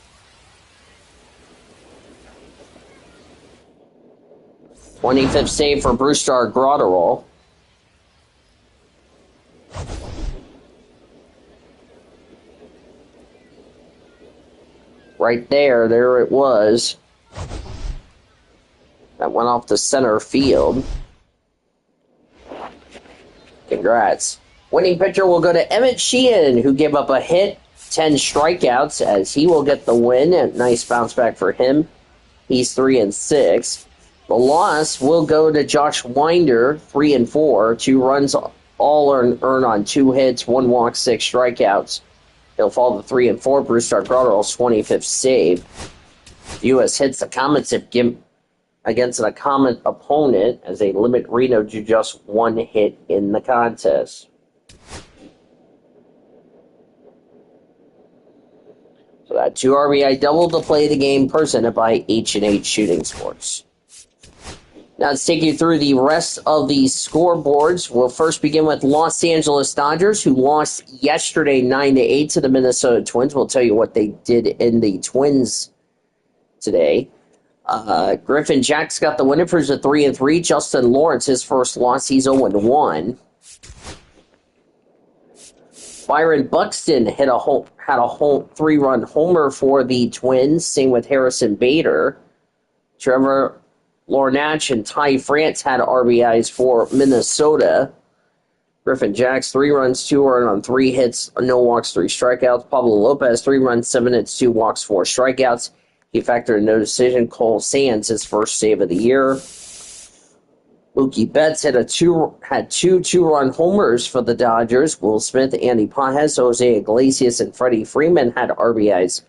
'25th save for Brewstar Grotterall. Right there it was. That went off the center field. Congrats. Winning pitcher will go to Emmett Sheehan, who gave up a hit, 10 strikeouts, as he will get the win. A nice bounce back for him. He's 3-6. The loss will go to Josh Winder, 3-4. 2 runs all earn on 2 hits, 1 walk, 6 strikeouts. He'll fall to 3-4. Brewstar Grotterall's 25th save. U.S. hits the Comets against a Comet opponent as they limit Reno to just 1 hit in the contest. So that 2 RBI double to play the game presented by H&H Shooting Sports. Now let's take you through the rest of the scoreboards. We'll first begin with Los Angeles Dodgers, who lost yesterday 9-8 to the Minnesota Twins. We'll tell you what they did in the Twins today. Griffin Jack's got the win for a 3-3. Justin Lawrence, his first loss, he's 0-1. Byron Buxton had a 3-run homer for the Twins. Same with Harrison Bader. Trevor Lornach and Ty France had RBIs for Minnesota. Griffin Jacks, 3 runs, 2 earned on 3 hits, no walks, 3 strikeouts. Pablo Lopez, 3 runs, 7 hits, 2 walks, 4 strikeouts. He factored in no decision. Cole Sands, his first save of the year. Mookie Betts had two 2-run homers for the Dodgers. Will Smith, Andy Pages, Jose Iglesias, and Freddie Freeman had RBIs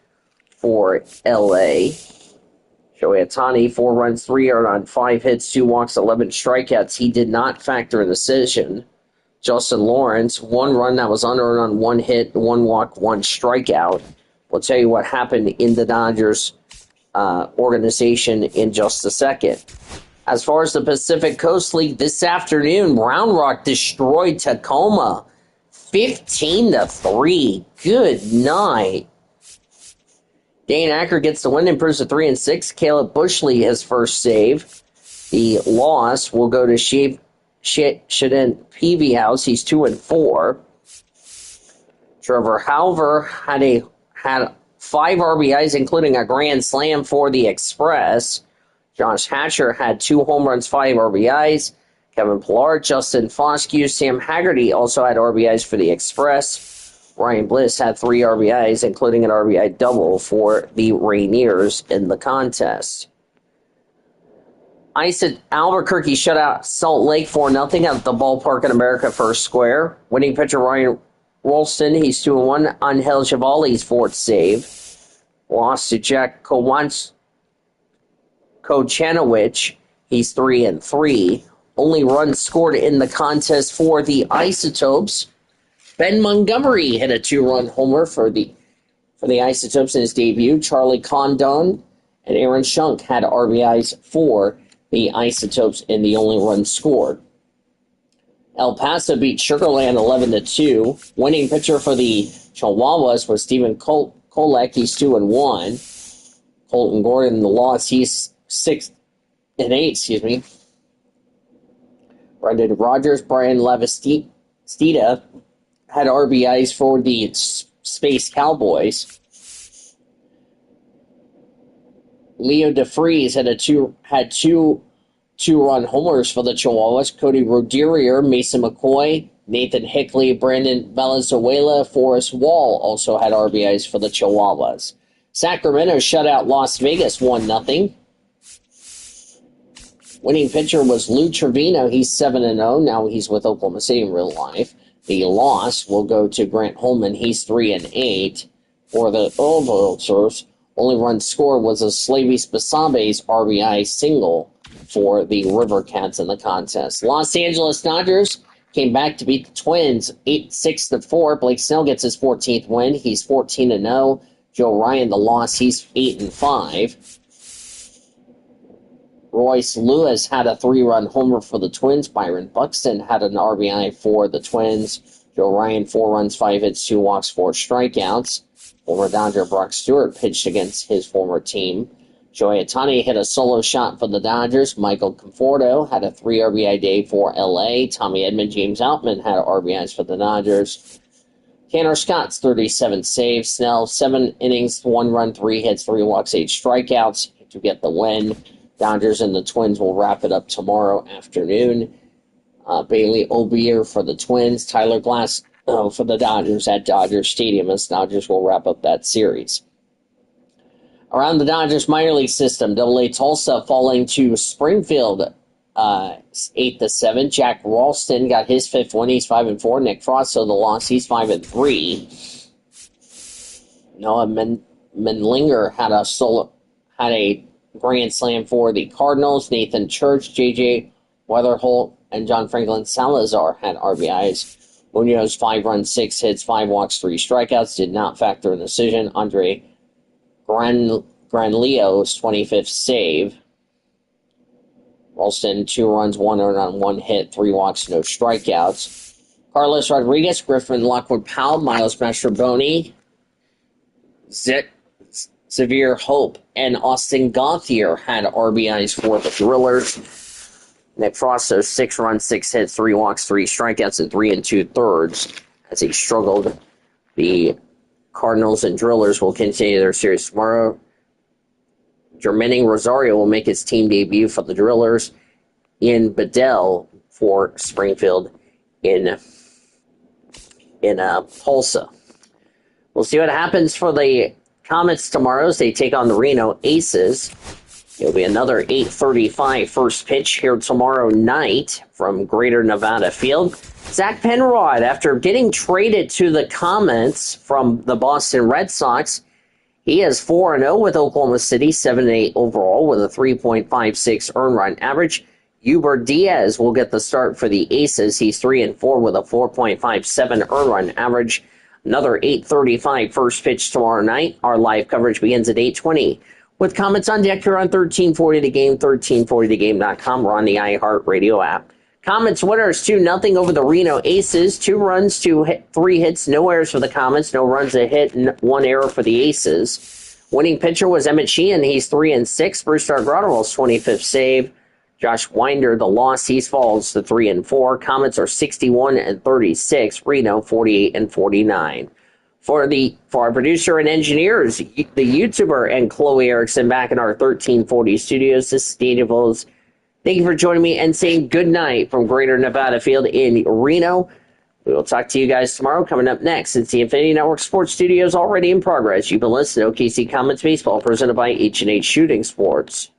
for L.A. Shohei Ohtani, 4 runs, 3 earned on 5 hits, 2 walks, 11 strikeouts. He did not factor in the decision. Justin Lawrence, 1 run that was unearned on 1 hit, 1 walk, 1 strikeout. We'll tell you what happened in the Dodgers organization in just a second. As far as the Pacific Coast League this afternoon, Round Rock destroyed Tacoma 15-3. Good night. Dane Acker gets the win, improves to 3-6. Caleb Bushley, his first save. The loss will go to Shadon Peavyhouse. He's 2-4. Trevor Halver had 5 RBIs, including a grand slam for the Express. Josh Hatcher had 2 home runs, 5 RBIs. Kevin Pillar, Justin Foscue, Sam Haggerty also had RBIs for the Express. Ryan Bliss had 3 RBIs, including an RBI double for the Rainiers in the contest. Albuquerque shut out Salt Lake 4-0 at the ballpark in America First Square. Winning pitcher Ryan Rolston, he's 2-1 on Angel Javali's 4th save. Lost to Jack Kochanowicz, he's 3-3. Only runs scored in the contest for the Isotopes. Ben Montgomery hit a 2-run homer for the Isotopes in his debut. Charlie Condon and Aaron Schunk had RBIs for the Isotopes in the only run scored. El Paso beat Sugar Land 11-2. Winning pitcher for the Chihuahuas was Stephen Kolek. He's 2-1. Colton Gordon, the loss, he's 6-8. Brendan Rogers, Brian Lavastida had RBIs for the Space Cowboys. Leo DeFries had two 2-run homers for the Chihuahuas. Cody Roderier, Mason McCoy, Nathan Hickley, Brandon Valenzuela, Forrest Wall also had RBIs for the Chihuahuas. Sacramento shut out Las Vegas 1-0. Winning pitcher was Lou Trevino. He's 7-0. Now he's with Oklahoma City in real life. The loss will go to Grant Holman. He's 3-8 for the Vultures. Only run scored was a Slavis Basabe's RBI single for the River Cats in the contest. Los Angeles Dodgers came back to beat the Twins 8-6-4. Blake Snell gets his 14th win. He's 14-0. Joe Ryan, the loss, he's 8-5. Royce Lewis had a 3-run homer for the Twins. Byron Buxton had an RBI for the Twins. Joe Ryan, 4 runs, 5 hits, 2 walks, 4 strikeouts. Former Dodger Brock Stewart pitched against his former team. Shohei Ohtani hit a solo shot for the Dodgers. Michael Conforto had a 3 RBI day for L.A. Tommy Edman, James Outman had RBIs for the Dodgers. Tanner Scott's 37 saves. Snell, 7 innings, 1 run, 3 hits, 3 walks, 8 strikeouts to get the win. Dodgers and the Twins will wrap it up tomorrow afternoon. Bailey Obier for the Twins. Tyler Glass for the Dodgers at Dodger Stadium as Dodgers will wrap up that series. Around the Dodgers minor league system, AA Tulsa falling to Springfield 8-7. Jack Ralston got his 5th win. He's 5-4. Nick Frosto, the loss, he's 5-3. Noah Menlinger had a grand slam for the Cardinals. Nathan Church, J.J. Weatherholt, and John Franklin Salazar had RBIs. Munoz, 5 runs, 6 hits, 5 walks, 3 strikeouts. Did not factor in the decision. Andre Granlio's 25th save. Ralston, 2 runs, 1 earned on 1 hit, 3 walks, no strikeouts. Carlos Rodriguez, Griffin Lockwood Powell, Miles Mastrobuoni, Xavier Hope, and Austin Gauthier had RBIs for the Drillers. Nick Frosto, 6 runs, 6 hits, 3 walks, 3 strikeouts, and 3 2/3 as he struggled. The Cardinals and Drillers will continue their series tomorrow. Jermaine Rosario will make his team debut for the Drillers. Ian Bedell for Springfield in in Tulsa. We'll see what happens for the Comets tomorrow as they take on the Reno Aces. It'll be another 8:35 first pitch here tomorrow night from Greater Nevada Field. Zach Penrod, after getting traded to the Comets from the Boston Red Sox, he is 4-0 with Oklahoma City, 7-8 overall with a 3.56 earned run average. Hubert Diaz will get the start for the Aces. He's 3-4 with a 4.57 earned run average. Another 8:35 first pitch tomorrow night. Our live coverage begins at 8:20. With Comets on deck here on 1340 The Game, 1340thegame.com. We're on the iHeartRadio app. Comets winners 2-0 over the Reno Aces. 2 runs to 3 hits, no errors for the Comets, no runs a hit, and 1 error for the Aces. Winning pitcher was Emmett Sheehan. He's 3-6. Bruce Dargratterall's 25th save. Josh Winder, the loss, he falls to 3-4. Comets are 61-36. Reno 48-49. For our producer and engineers, the YouTuber and Chloe Erickson back in our 1340 studios. This is Daniel Vos. Thank you for joining me and saying good night from Greater Nevada Field in Reno. We will talk to you guys tomorrow. Coming up next, it's the Infinity Network Sports Studios already in progress. You've been listening to OKC Comets Baseball presented by H&H Shooting Sports.